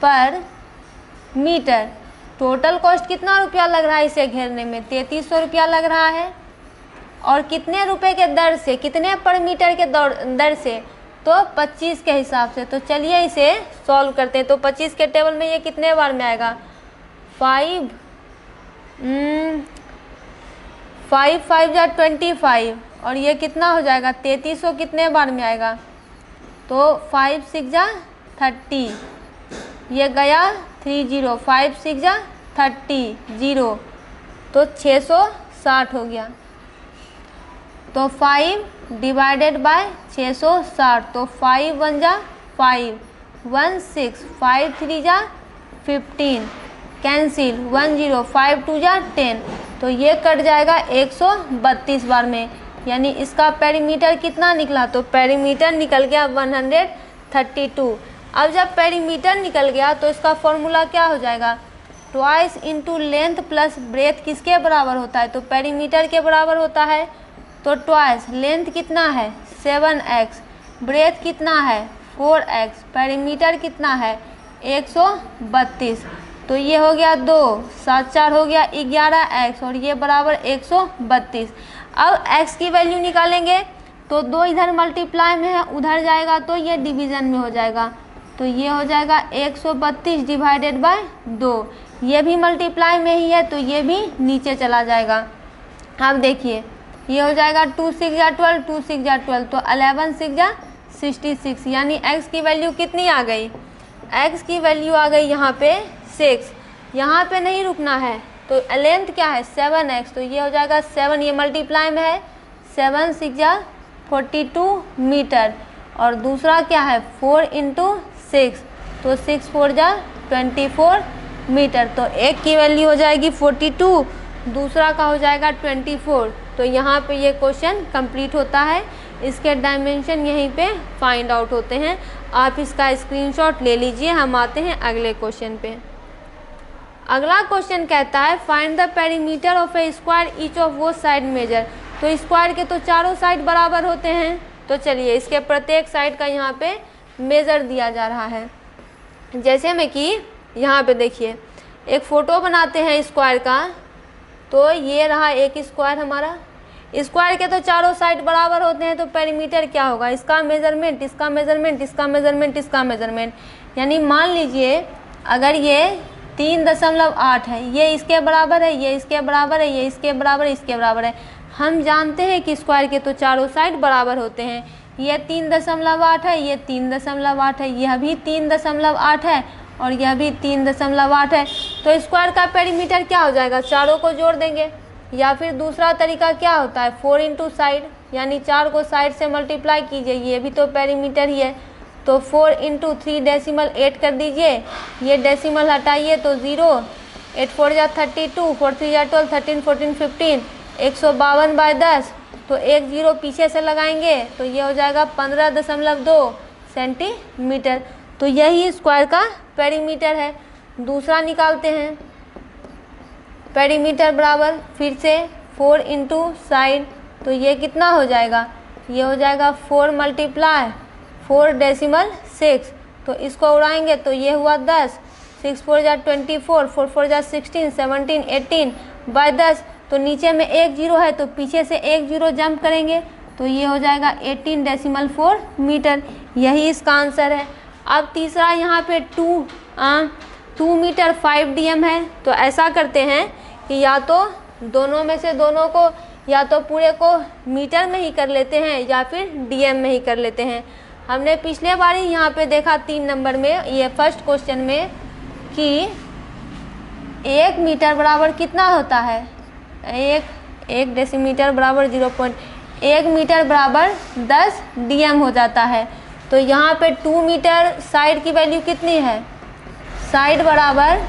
पर मीटर। टोटल कॉस्ट कितना रुपया लग रहा है इसे घेरने में, 3300 रुपया लग रहा है। और कितने रुपए के दर से, कितने पर मीटर के दर से, तो 25 के हिसाब से। तो चलिए इसे सॉल्व करते हैं। तो 25 के टेबल में ये कितने बार में आएगा, 5 5 जा 25, और ये कितना हो जाएगा 3300 कितने बार में आएगा, तो 5 6 जा 30, ये गया 30, 5 6 जा 30, 0, तो 660 हो गया। तो 5 डिवाइडेड बाय 660, तो 5 1 जा 5, 1 6, 5 3 जा 15, कैंसिल 1 0, 5 2 जा 10, तो ये कट जाएगा 132 बार में। यानी इसका पेरीमीटर कितना निकला, तो पेरीमीटर निकल गया 132। अब जब पेरीमीटर निकल गया तो इसका फॉर्मूला क्या हो जाएगा, twice into length plus breath किसके बराबर होता है, तो पेरीमीटर के बराबर होता है। तो ट्वाइस लेंथ कितना है 7x, ब्रेथ कितना है 4x, पेरीमीटर कितना है 132। तो ये हो गया 2 7 4 हो गया 11x, और ये बराबर 132। अब x की वैल्यू निकालेंगे तो 2 इधर मल्टीप्लाई में है, उधर जाएगा तो ये डिवीज़न में हो जाएगा। तो ये हो जाएगा 132 डिवाइडेड बाय 2, ये भी मल्टीप्लाई में ही है तो ये भी नीचे चला जाएगा। अब देखिए ये हो जाएगा 2 6 जा 12, 2 6 जा 12, तो 11 6 जा 66। यानी x की वैल्यू कितनी आ गई, x की वैल्यू आ गई यहाँ पे 6। यहाँ पे नहीं रुकना है, तो लेंथ क्या है 7x, तो ये हो जाएगा 7, ये मल्टीप्लाई में है, 7 6 जा 42 मीटर, और दूसरा क्या है 4 इंटू 6, तो 6 4 जा 24 मीटर। तो एक की वैल्यू हो जाएगी 42, दूसरा का हो जाएगा 24। तो यहाँ पे ये क्वेश्चन कंप्लीट होता है। इसके डायमेंशन यहीं पे फाइंड आउट होते हैं। आप इसका स्क्रीनशॉट ले लीजिए। हम आते हैं अगले क्वेश्चन पे। अगला क्वेश्चन कहता है find the perimeter of A square each of वो साइड मेजर। तो स्क्वायर के तो चारों साइड बराबर होते हैं, तो चलिए इसके प्रत्येक साइड का यहाँ पे मेज़र दिया जा रहा है। जैसे में कि यहाँ पे देखिए एक फ़ोटो बनाते हैं स्क्वायर का, तो ये रहा एक स्क्वायर हमारा। स्क्वायर के तो चारों साइड बराबर होते हैं, तो पेरीमीटर क्या होगा, इसका मेज़रमेंट, इसका मेज़रमेंट, इसका मेज़रमेंट, इसका मेज़रमेंट। यानी मान लीजिए अगर ये 3.8 है, ये इसके बराबर है, ये इसके बराबर है, ये इसके बराबर है, इसके बराबर है। हम जानते हैं कि स्क्वायर के तो चारों साइड बराबर होते हैं। यह 3.8 है, ये 3.8 है, यह भी 3.8 है और यह भी 3.8 है। तो स्क्वायर का पेरीमीटर क्या हो जाएगा, चारों को जोड़ देंगे। या फिर दूसरा तरीका क्या होता है, 4 इंटू साइड, यानी 4 को साइड से मल्टीप्लाई कीजिए, ये भी तो पेरीमीटर ही है। तो 4 इंटू 3 डेसिमल 8 कर दीजिए, ये डेसिमल हटाइए तो 0, 8 4 जा 32, 4 3 जा 12, 13 14 15, 152/10। तो एक 0 पीछे से लगाएंगे तो ये हो जाएगा 15.2 सेंटीमीटर। तो यही स्क्वायर का पेरीमीटर है। दूसरा निकालते हैं, पेरीमीटर बराबर फिर से 4 इंटू साइड, तो ये कितना हो जाएगा, ये हो जाएगा 4 मल्टीप्लाई 4 डेसिमल 6। तो इसको उड़ाएंगे तो ये हुआ 10, 6 4 जा 24, 4 4 जा 16, 17 18/10। तो नीचे में एक 0 है तो पीछे से एक 0 जंप करेंगे तो ये हो जाएगा 18.4 मीटर। यही इसका आंसर है। अब तीसरा यहाँ पे 2 मीटर 5 DM है। तो ऐसा करते हैं कि या तो दोनों में से दोनों को, या तो पूरे को मीटर में ही कर लेते हैं या फिर DM में ही कर लेते हैं। हमने पिछले बार ही यहाँ पे देखा 3 नंबर में, ये फर्स्ट क्वेश्चन में, कि 1 मीटर बराबर कितना होता है, एक डेसीमीटर बराबर 0.1 मीटर बराबर 10 DM हो जाता है। तो यहाँ पे 2 मीटर साइड की वैल्यू कितनी है, साइड बराबर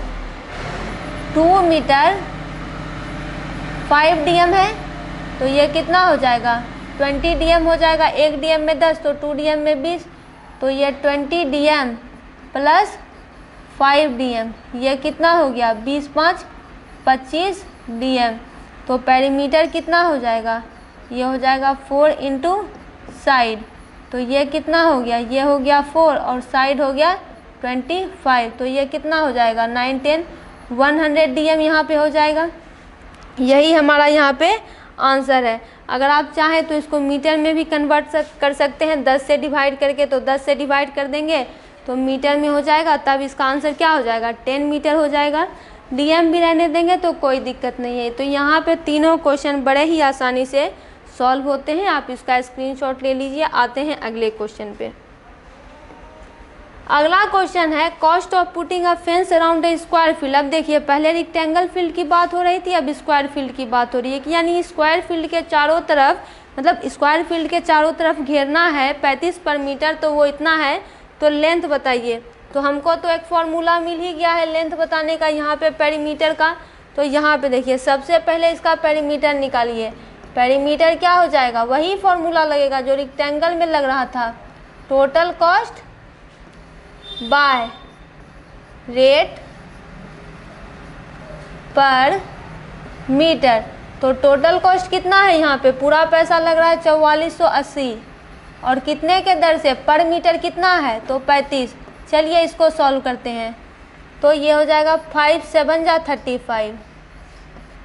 2 मीटर 5 DM है। तो ये कितना हो जाएगा, 20 DM हो जाएगा। 1 DM में 10 तो 2 DM में 20, तो ये 20 DM प्लस 5 DM, ये कितना हो गया, 20 5 25 DM। तो पेरीमीटर कितना हो जाएगा, ये हो जाएगा 4 इंटू साइड। तो ये कितना हो गया, ये हो गया 4 और साइड हो गया 25। तो ये कितना हो जाएगा, 9 10 100 DM यहाँ पे हो जाएगा। यही हमारा यहाँ पे आंसर है। अगर आप चाहें तो इसको मीटर में भी कन्वर्ट कर सकते हैं, 10 से डिवाइड करके। तो 10 से डिवाइड कर देंगे तो मीटर में हो जाएगा, तब इसका आंसर क्या हो जाएगा, 10 मीटर हो जाएगा। DM भी रहने देंगे तो कोई दिक्कत नहीं है। तो यहाँ पे तीनों क्वेश्चन बड़े ही आसानी से सॉल्व होते हैं। आप इसका स्क्रीनशॉट ले लीजिए। आते हैं अगले क्वेश्चन पे। अगला क्वेश्चन है cost of putting a fence around a square field. अब देखिए पहले रेक्टेंगल फील्ड की बात हो रही थी, अब स्क्वायर फील्ड की बात हो रही है कि यानी स्क्वायर फील्ड के चारों तरफ, मतलब स्क्वायर फील्ड के चारों तरफ घेरना है 35 पर मीटर, तो वो इतना है। तो लेंथ बताइए। तो हमको तो एक फॉर्मूला मिल ही गया है लेंथ बताने का यहाँ पे पेरीमीटर का। तो यहाँ पे देखिए सबसे पहले इसका पेरीमीटर निकालिए। पेरीमीटर क्या हो जाएगा, वही फॉर्मूला लगेगा जो रेक्टेंगल में लग रहा था, टोटल कॉस्ट बाय रेट पर मीटर। तो टोटल कॉस्ट कितना है, यहाँ पे पूरा पैसा लग रहा है 4480 और कितने के दर से, पर मीटर कितना है, तो 35। चलिए इसको सॉल्व करते हैं। तो ये हो जाएगा 5 7 जा 35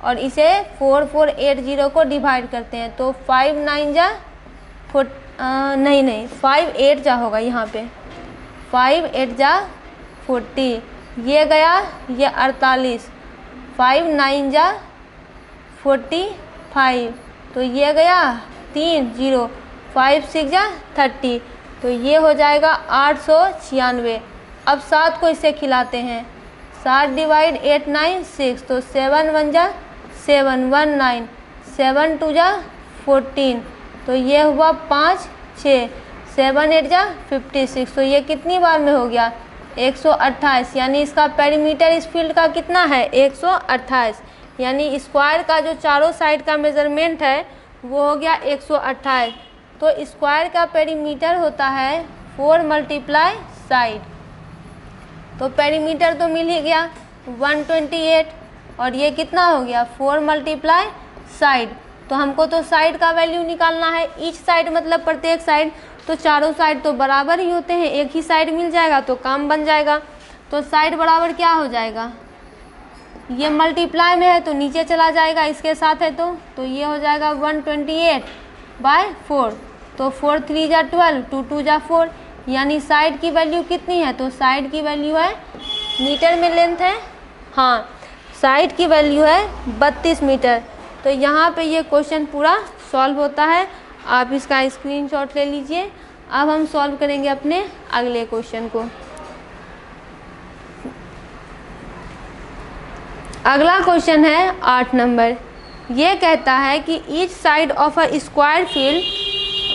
और इसे 4480 को डिवाइड करते हैं तो 5 9 जा 5 8 जा होगा यहाँ पे, 5 8 जा 40, ये गया ये 48, 5 9 जा 45, तो ये गया 3 0, 5 6 जा 30, तो ये हो जाएगा 896। अब 7 को इससे खिलाते हैं, 7 डिवाइड 8 9 6, तो 7 1 जा 7 1 9, 7 2 जा 14, तो ये हुआ 5 6, 7 8 जा 56। तो ये कितनी बार में हो गया, 128। यानी इसका पेरीमीटर इस फील्ड का कितना है, 128। यानी स्क्वायर का जो चारों साइड का मेजरमेंट है वो हो गया 128। तो स्क्वायर का पेरीमीटर होता है 4 मल्टीप्लाई साइड। तो पेरीमीटर तो मिल ही गया 128 और ये कितना हो गया 4 मल्टीप्लाई साइड। तो हमको तो साइड का वैल्यू निकालना है, ईच साइड मतलब प्रत्येक साइड, तो चारों साइड तो बराबर ही होते हैं, एक ही साइड मिल जाएगा तो काम बन जाएगा। तो साइड बराबर क्या हो जाएगा, ये मल्टीप्लाई में है तो नीचे चला जाएगा, इसके साथ है तो ये हो जाएगा 128/4। तो 4 3 जा 12, 2 2 जा 4, यानी साइड की वैल्यू कितनी है, तो साइड की वैल्यू है, मीटर में लेंथ है, हाँ साइड की वैल्यू है 32 मीटर। तो यहाँ पे ये क्वेश्चन पूरा सॉल्व होता है, आप इसका स्क्रीनशॉट ले लीजिए। अब हम सॉल्व करेंगे अपने अगले क्वेश्चन को। अगला क्वेश्चन है 8 नंबर। ये कहता है कि each side of a square field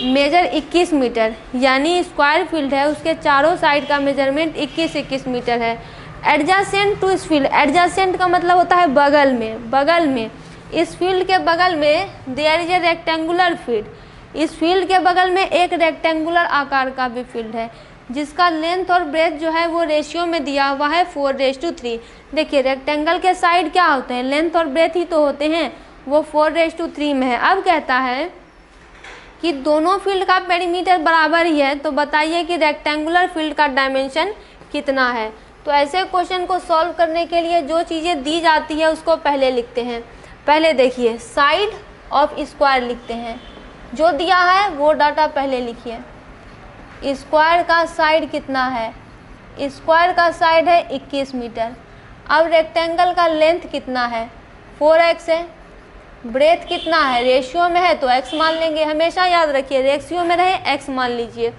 measure 21 metre, यानी स्क्वायर फील्ड है उसके चारों साइड का मेजरमेंट 21 मीटर है। एडजासेंट टू इस फील्ड, एडजासेंट का मतलब होता है बगल में, बगल में, इस फील्ड के बगल में there is a rectangular field, इस फील्ड के बगल में एक रेक्टेंगुलर आकार का भी फील्ड है जिसका लेंथ और ब्रेथ जो है वो रेशियो में दिया हुआ है 4:3। देखिए रेक्टेंगल के साइड क्या होते हैं, लेंथ और ब्रेथ ही तो होते हैं, वो 4:3 में है। अब कहता है कि दोनों फील्ड का पेरीमीटर बराबर ही है, तो बताइए कि रेक्टेंगुलर फील्ड का डायमेंशन कितना है। तो ऐसे क्वेश्चन को सॉल्व करने के लिए जो चीज़ें दी जाती है उसको पहले लिखते हैं। पहले देखिए साइड ऑफ स्क्वायर लिखते हैं, जो दिया है वो डाटा पहले लिखिए। स्क्वायर का साइड कितना है, स्क्वायर का साइड है 21 मीटर। अब रेक्टेंगल का लेंथ कितना है, 4x है। ब्रेथ कितना है, रेशियो में है तो x मान लेंगे, हमेशा याद रखिए रेशियो में रहे x मान लीजिए,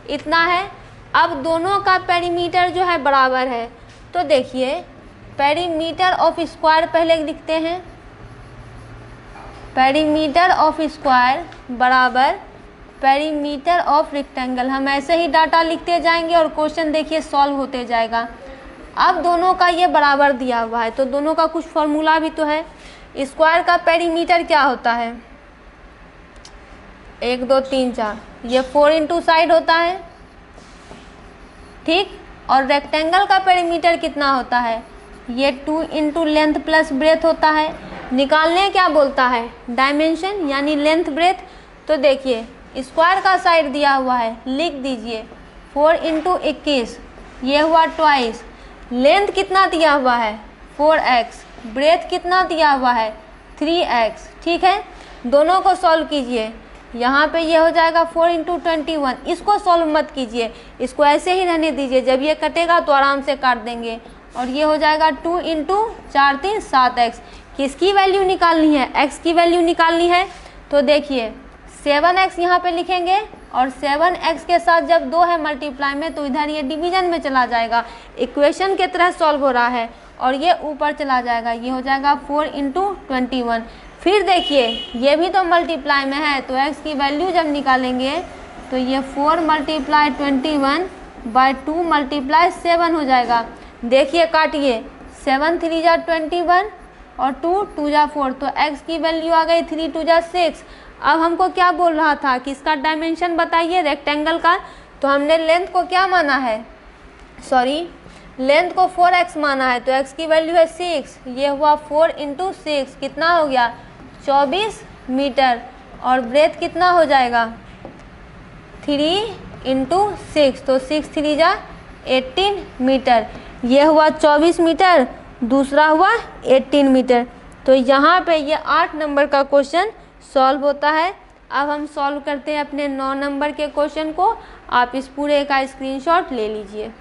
इतना है। अब दोनों का पेरीमीटर जो है बराबर है, तो देखिए पेरीमीटर ऑफ स्क्वायर पहले लिखते हैं, पेरीमीटर ऑफ स्क्वायर बराबर पेरीमीटर ऑफ रेक्टेंगल। हम ऐसे ही डाटा लिखते जाएंगे और क्वेश्चन देखिए सॉल्व होते जाएगा। अब दोनों का ये बराबर दिया हुआ है तो दोनों का कुछ फॉर्मूला भी तो है। स्क्वायर का पेरीमीटर क्या होता है, 1 2 3 4, ये 4 इंटू साइड होता है, ठीक। और रेक्टेंगल का पेरीमीटर कितना होता है, ये 2 इंटू लेंथ प्लस ब्रेथ होता है। निकालने क्या बोलता है, डायमेंशन यानी लेंथ ब्रेथ। तो देखिए स्क्वायर का साइड दिया हुआ है, लिख दीजिए 4 इंटू 21, ये हुआ ट्वाइस। लेंथ कितना दिया हुआ है 4x, ब्रेथ कितना दिया हुआ है 3x, ठीक है। दोनों को सॉल्व कीजिए, यहाँ पे ये हो जाएगा 4 इंटू 21। इसको सॉल्व मत कीजिए, इसको ऐसे ही रहने दीजिए, जब ये कटेगा तो आराम से काट देंगे। और ये हो जाएगा 2 इंटू 4 3 7x। किसकी वैल्यू निकालनी है, x की वैल्यू निकालनी है। तो देखिए 7x यहाँ पे लिखेंगे और 7x के साथ जब 2 है मल्टीप्लाई में तो इधर ये डिवीजन में चला जाएगा, इक्वेशन के तरह सॉल्व हो रहा है और ये ऊपर चला जाएगा, ये हो जाएगा 4 इंटू 21। फिर देखिए ये भी तो मल्टीप्लाई में है तो x की वैल्यू जब निकालेंगे तो ये 4 मल्टीप्लाई 21/2 मल्टीप्लाई 7 हो जाएगा। देखिए काटिए, 7 3 जा 21 और 2 2 जा 4, तो x की वैल्यू आ गई 3 2 जा 6। अब हमको क्या बोल रहा था कि इसका डायमेंशन बताइए रेक्टेंगल का, तो हमने लेंथ को क्या माना है, सॉरी लेंथ को 4x माना है, तो x की वैल्यू है 6, ये हुआ 4 इंटू 6, कितना हो गया 24 मीटर। और ब्रेथ कितना हो जाएगा 3 इंटू 6, तो 6 3 जा 18 मीटर, ये हुआ 24 मीटर, दूसरा हुआ 18 मीटर। तो यहाँ पे ये 8 नंबर का क्वेश्चन सॉल्व होता है। अब हम सॉल्व करते हैं अपने 9 नंबर के क्वेश्चन को, आप इस पूरे का स्क्रीनशॉट ले लीजिए।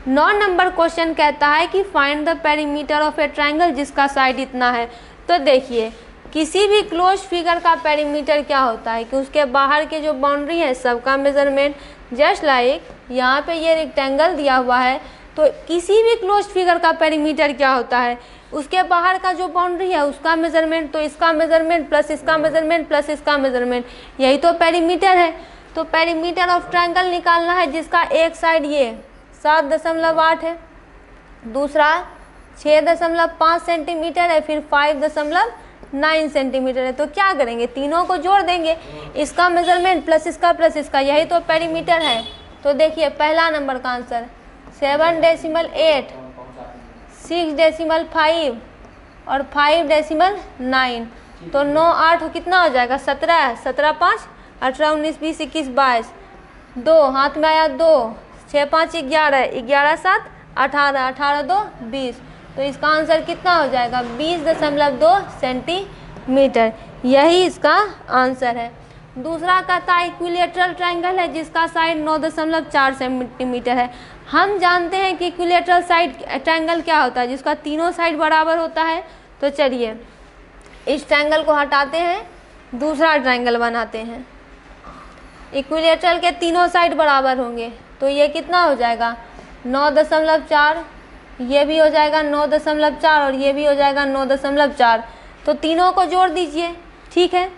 9 नंबर क्वेश्चन कहता है कि find the perimeter of A triangle जिसका साइड इतना है। तो देखिए किसी भी क्लोज फिगर का पेरीमीटर क्या होता है कि उसके बाहर के जो बाउंड्री है सबका मेजरमेंट, जस्ट लाइक यहाँ पे ये रेक्टेंगल दिया हुआ है, तो किसी भी क्लोज फिगर का पेरीमीटर क्या होता है, उसके बाहर का जो बाउंड्री है उसका मेजरमेंट, तो इसका मेजरमेंट प्लस इसका मेजरमेंट प्लस इसका मेजरमेंट, यही तो पेरीमीटर है। तो पेरीमीटर ऑफ ट्रायंगल निकालना है जिसका एक साइड ये 7.8 है, दूसरा 6.5 सेंटीमीटर है, फिर 5.3 9 सेंटीमीटर है। तो क्या करेंगे, तीनों को जोड़ देंगे, इसका मेजरमेंट प्लस इसका, यही तो पेरीमीटर है। तो देखिए पहला नंबर का आंसर 7.8, 6.5 और 5.9। तो 9 8 कितना हो जाएगा 17, 17 5 18 19 20 21 22, 2 हाथ में आया 2, 6 5 11, 11 7 18, 18 2 20। तो इसका आंसर कितना हो जाएगा 20.2 सेंटीमीटर, यही इसका आंसर है। दूसरा कहता है इक्विलेटरल ट्रायंगल है जिसका साइड 9.4 सेंटीमीटर है। हम जानते हैं कि इक्विलेटरल साइड ट्रायंगल क्या होता है, जिसका तीनों साइड बराबर होता है। तो चलिए इस ट्रायंगल को हटाते हैं, दूसरा ट्रायंगल बनाते हैं। इक्विलेटरल के तीनों साइड बराबर होंगे, तो ये कितना हो जाएगा 9.4, ये भी हो जाएगा 9.4 और ये भी हो जाएगा 9.4। तो तीनों को जोड़ दीजिए, ठीक है।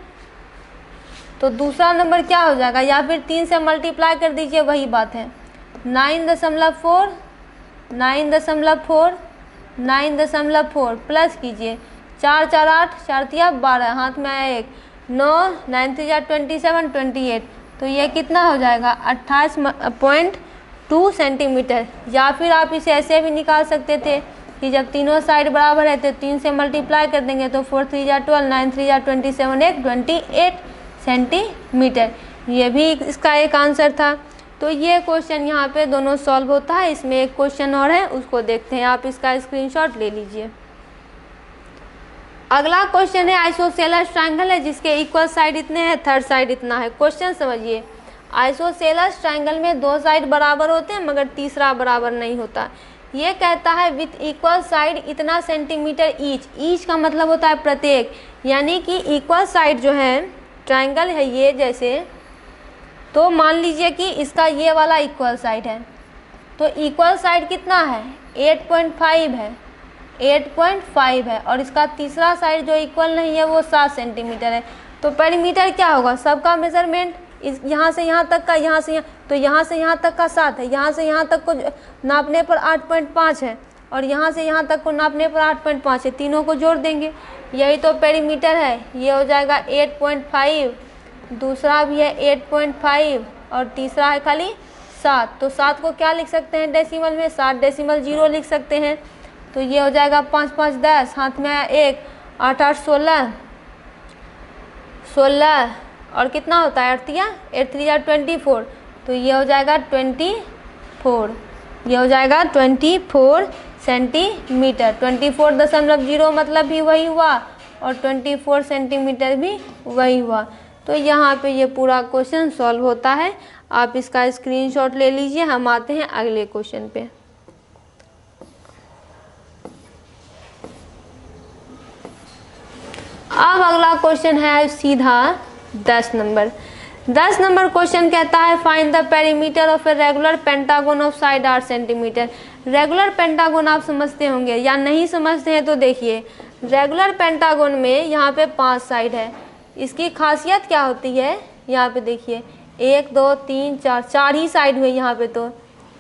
तो दूसरा नंबर क्या हो जाएगा, या फिर 3 से मल्टीप्लाई कर दीजिए, वही बात है। 9.4, 9.4, 9.4 प्लस कीजिए 4 4 8, 4 3 12, हाथ में आया 1, 9 9 3 27 28। तो ये कितना हो जाएगा 28.2 सेंटीमीटर। या फिर आप इसे ऐसे भी निकाल सकते थे कि जब तीनों साइड बराबर है तो 3 से मल्टीप्लाई कर देंगे, तो 4 3 12, 9 3 27 28 सेंटीमीटर। ये भी इसका एक आंसर था। तो ये क्वेश्चन यहाँ पे दोनों सॉल्व होता है। इसमें एक क्वेश्चन और है, उसको देखते हैं, आप इसका स्क्रीनशॉट ले लीजिए। अगला क्वेश्चन है आइसोसेलेस ट्रायंगल है जिसके इक्वल साइड इतने हैं, थर्ड साइड इतना है। क्वेश्चन समझिए, आइसोसेलेस ट्रायंगल में 2 साइड बराबर होते हैं मगर तीसरा बराबर नहीं होता। ये कहता है विथ इक्वल साइड इतना सेंटीमीटर ईच का मतलब होता है प्रत्येक, यानी कि इक्वल साइड जो है ट्रायंगल है ये जैसे, तो मान लीजिए कि इसका ये वाला इक्वल साइड है, तो इक्वल साइड कितना है 8.5 है, 8.5 है, और इसका तीसरा साइड जो इक्वल नहीं है वो 7 सेंटीमीटर है। तो पेरीमीटर क्या होगा, सबका मेजरमेंट इस यहाँ से यहाँ तक का, यहाँ से यहाँ, तो यहाँ से यहाँ तक का 7 है, यहाँ से यहाँ तक को नापने पर 8.5 है, और यहाँ से यहाँ तक को नापने पर 8.5 है। तीनों को जोड़ देंगे, यही तो पेरीमीटर है। ये हो जाएगा 8.5, दूसरा भी है 8.5 और तीसरा है खाली 7। तो 7 को क्या लिख सकते हैं डेसिमल में, 7.0 लिख सकते हैं। तो ये हो जाएगा 5 5 10, हाथ में आया 1, 8 8 16, 16 और कितना होता है 8 3 24। तो ये हो जाएगा 24, ये हो जाएगा 24 सेंटीमीटर। 24.0 मतलब भी वही हुआ और 24 सेंटीमीटर भी वही हुआ। तो यहाँ पे ये पूरा क्वेश्चन सॉल्व होता है। आप इसका स्क्रीनशॉट ले लीजिए। हम आते हैं अगले क्वेश्चन पे। अब अगला क्वेश्चन है सीधा 10 नंबर। 10 नंबर क्वेश्चन कहता है find the perimeter of a regular pentagon of side 8 centimetre. Regular pentagon आप समझते होंगे या नहीं समझते हैं तो देखिए, रेगुलर पेंटागन में यहाँ पे 5 साइड है। इसकी खासियत क्या होती है, यहाँ पे देखिए 1 2 3 4, 4 ही साइड हुए यहाँ पे। तो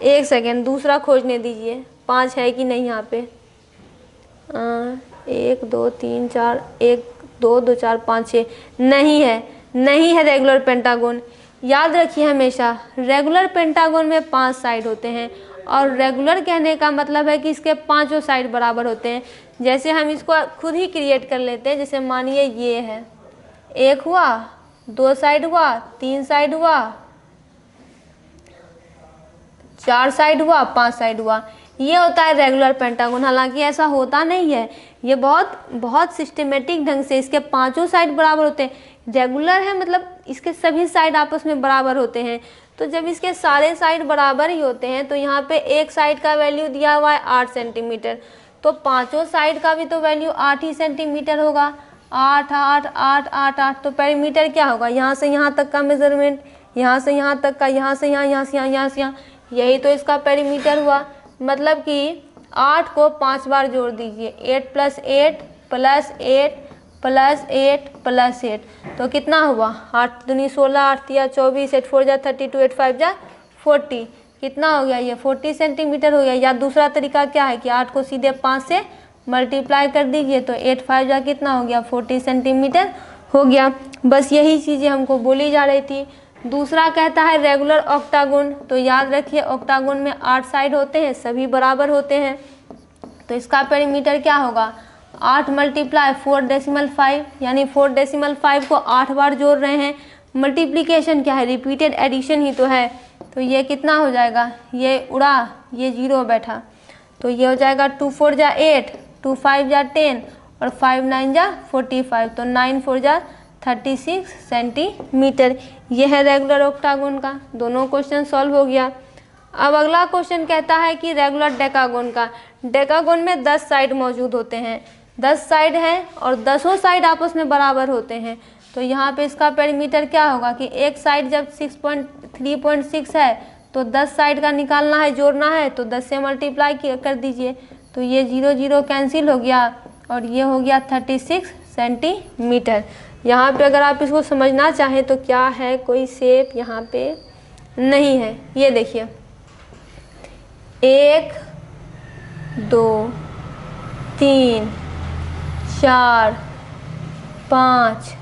एक सेकेंड दूसरा खोजने दीजिए, 5 है कि नहीं यहाँ पे। 1 2 3 4, 1 2 2 4 5 6, नहीं है, नहीं है रेगुलर पेंटागन। याद रखिए हमेशा रेगुलर पेंटागन में 5 साइड होते हैं, और रेगुलर कहने का मतलब है कि इसके 5 साइड बराबर होते हैं। जैसे हम इसको खुद ही क्रिएट कर लेते हैं, जैसे मानिए ये है, 1 हुआ, 2 साइड हुआ, 3 साइड हुआ, 4 साइड हुआ, 5 साइड हुआ। ये होता है रेगुलर पेंटागन। हालांकि ऐसा होता नहीं है, ये बहुत सिस्टमेटिक ढंग से इसके 5 साइड बराबर होते हैं। रेगुलर है मतलब इसके सभी साइड आपस में बराबर होते हैं। तो जब इसके सारे साइड बराबर ही होते हैं तो यहाँ पे एक साइड का वैल्यू दिया हुआ है 8 सेंटीमीटर, तो 5 साइड का भी तो वैल्यू 8 ही सेंटीमीटर होगा। 8 8 8 8 8, तो पेरीमीटर क्या होगा, यहाँ से यहाँ तक का मेजरमेंट, यहाँ से यहाँ तक का, यहाँ से यहाँ, यहाँ से यहाँ, यहाँ से यहाँ, यही तो इसका पेरीमीटर हुआ। मतलब कि 8 को 5 बार जोड़ दीजिए, 8 + 8 + 8 + 8 + 8, तो कितना हुआ 8 दूनी 16, 8 तिया 24, 8 4 जा 32, 8 5 जा 40, कितना हो गया ये 40 सेंटीमीटर हो गया। या दूसरा तरीका क्या है कि 8 को सीधे 5 से मल्टीप्लाई कर दीजिए तो 8 5 जा कितना हो गया 40 सेंटीमीटर हो गया। बस यही चीज़ें हमको बोली जा रही थी। दूसरा कहता है रेगुलर ऑक्टागोन, तो याद रखिए ऑक्टागोन में 8 साइड होते हैं, सभी बराबर होते हैं, तो इसका पेरीमीटर क्या होगा 8 मल्टीप्लाई 4.5 यानी 4.5 को 8 बार जोड़ रहे हैं। मल्टीप्लिकेशन क्या है, रिपीटेड एडिशन ही तो है, तो ये कितना हो जाएगा, ये उड़ा, ये 0 बैठा, तो ये हो जाएगा 2 4 जा 8, 2 5 जा 10 और 5 9 जा 45, तो 9 4 जा 36 सेंटीमीटर। ये है रेगुलर ऑक्टागोन का। दोनों क्वेश्चन सॉल्व हो गया। अब अगला क्वेश्चन कहता है कि रेगुलर डेकागोन का। डेकागोन में 10 साइड मौजूद होते हैं, 10 साइड हैं और 10 साइड आपस में बराबर होते हैं, तो यहाँ पे इसका पेरीमीटर क्या होगा कि एक साइड जब 3.6 है तो 10 साइड का निकालना है, जोड़ना है, तो 10 से मल्टीप्लाई कर दीजिए, तो ये 0 0 कैंसिल हो गया और ये हो गया 36 सेंटीमीटर। यहाँ पे अगर आप इसको समझना चाहें तो क्या है, कोई शेप यहाँ पे नहीं है। ये देखिए 1 2 3 4 5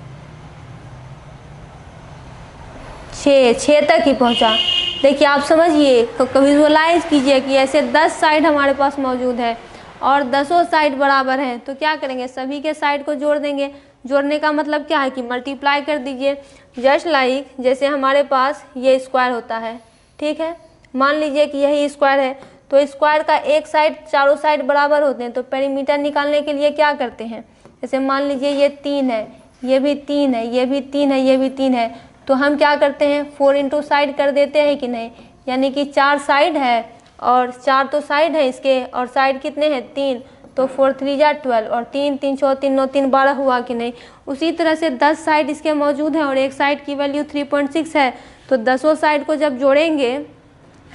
6 तक ही पहुँचा। देखिए आप समझिए, विजुअलाइज कीजिए कि ऐसे 10 साइड हमारे पास मौजूद है और 10 साइड बराबर हैं, तो क्या करेंगे सभी के साइड को जोड़ देंगे। जोड़ने का मतलब क्या है कि मल्टीप्लाई कर दीजिए। जस्ट लाइक जैसे हमारे पास ये स्क्वायर होता है, ठीक है, मान लीजिए कि यही स्क्वायर है, तो स्क्वायर का एक साइड चारों साइड बराबर होते हैं, तो पेरीमीटर निकालने के लिए क्या करते हैं, जैसे मान लीजिए ये 3 है, ये भी 3 है, ये भी 3 है, ये भी 3 है, तो हम क्या करते हैं 4 इंटू साइड कर देते हैं कि नहीं, यानी कि 4 साइड है और 4 तो साइड है इसके और साइड कितने हैं 3, तो 4 3 जा 12 और 3 3 6 3 9 3 12 हुआ कि नहीं। उसी तरह से 10 साइड इसके मौजूद हैं और एक साइड की वैल्यू 3.6 है, तो 10 साइड को जब जोड़ेंगे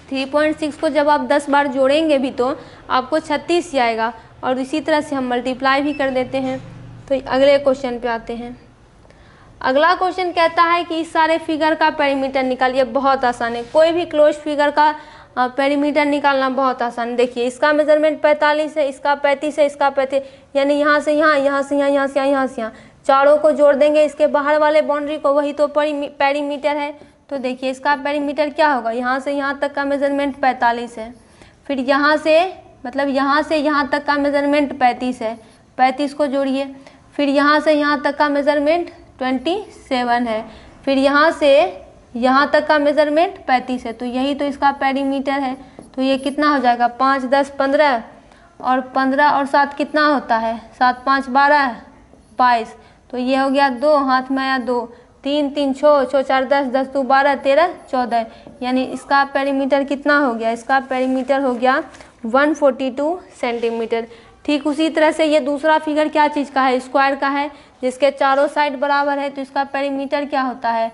3.6 को जब आप 10 बार जोड़ेंगे भी तो आपको 36 आएगा और इसी तरह से हम मल्टीप्लाई भी कर देते हैं। तो अगले क्वेश्चन पे आते हैं। अगला क्वेश्चन कहता है कि इस सारे फिगर का पेरीमीटर निकालिए। बहुत आसान है, कोई भी क्लोज फिगर का पेरीमीटर निकालना बहुत आसान है। देखिए इसका मेजरमेंट 45 है, इसका 35 है, इसका 35, यानी यहाँ से यहाँ, यहाँ से यहाँ, यहाँ से यहाँ, यहाँ से यहाँ, चारों को जोड़ देंगे इसके बाहर वाले बाउंड्री को, वही तो पेरीमीटर है। तो देखिए इसका पेरीमीटर क्या होगा, यहाँ से यहाँ तक का मेजरमेंट 45 है, फिर यहाँ से मतलब यहाँ से यहाँ तक का मेजरमेंट 35 है, 35 को जोड़िए, फिर यहाँ से यहाँ तक का मेजरमेंट 27 है, फिर यहाँ से यहाँ तक का मेजरमेंट 35 है, तो यही तो इसका पेरीमीटर है। तो ये कितना हो जाएगा 5 10 15 और 15 और 7 कितना होता है 7 5 12 22, तो ये हो गया 2, हाथ में आया 2, 3 3 6 6 4 10 10 2 12 13 14, यानी इसका पेरीमीटर कितना हो गया, इसका पेरीमीटर हो गया 142 सेंटीमीटर। ठीक उसी तरह से ये दूसरा फिगर क्या चीज़ का है, स्क्वायर का है, जिसके चारों साइड बराबर है, तो इसका पेरीमीटर क्या होता है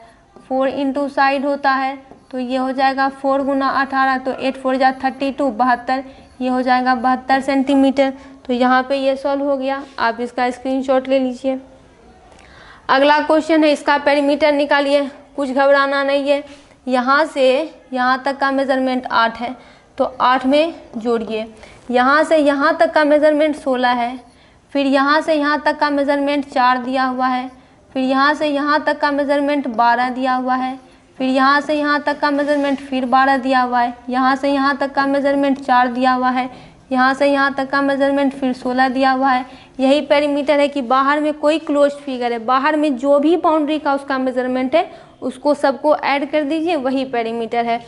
4 इंटू साइड होता है, तो ये हो जाएगा 4 गुना 18, तो 8 4 जा 32 72, ये हो जाएगा 72 सेंटीमीटर। तो यहाँ पे ये सॉल्व हो गया, आप इसका स्क्रीनशॉट ले लीजिए। अगला क्वेश्चन है, इसका पेरीमीटर निकालिए। कुछ घबराना नहीं है, यहाँ से यहाँ तक का मेज़रमेंट 8 है, तो 8 में जोड़िए, यहाँ से यहाँ तक का मेज़रमेंट 16 है, फिर यहाँ से यहाँ तक का मेज़रमेंट 4 दिया हुआ है, फिर यहाँ से यहाँ तक का मेज़रमेंट 12 दिया हुआ है, फिर यहाँ से यहाँ तक का मेज़रमेंट फिर 12 दिया हुआ है, यहाँ से यहाँ तक का मेज़रमेंट 4 दिया हुआ है, यहाँ से यहाँ तक का मेज़रमेंट फिर 16 दिया हुआ है। यही पेरीमीटर है कि बाहर में कोई क्लोज फिगर है, बाहर में जो भी बाउंड्री का उसका मेज़रमेंट है उसको सबको ऐड कर दीजिए, वही पेरीमीटर है।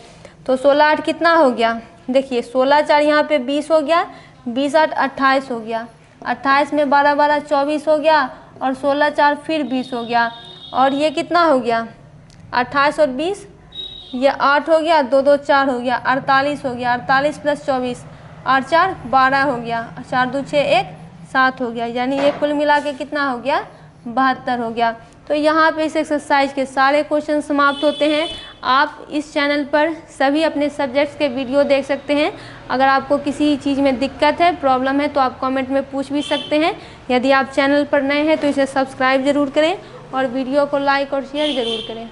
तो 16 8 कितना हो गया, देखिए 16 4 यहाँ पे 20 हो गया, 20 8 28 हो गया, 28 में 12 12 24 हो गया और 16 4 फिर 20 हो गया, और ये कितना हो गया 28 और 20, ये 8 हो गया, 2 2 4 हो गया, 48 हो गया, 48 प्लस 24 8 4 12 हो गया, 4 2 6 1 7 हो गया, यानी ये कुल मिला के कितना हो गया 72 हो गया। तो यहाँ पे इस एक्सरसाइज के सारे क्वेश्चन समाप्त होते हैं। आप इस चैनल पर सभी अपने सब्जेक्ट्स के वीडियो देख सकते हैं। अगर आपको किसी चीज़ में दिक्कत है, प्रॉब्लम है, तो आप कमेंट में पूछ भी सकते हैं। यदि आप चैनल पर नए हैं तो इसे सब्सक्राइब ज़रूर करें और वीडियो को लाइक और शेयर ज़रूर करें।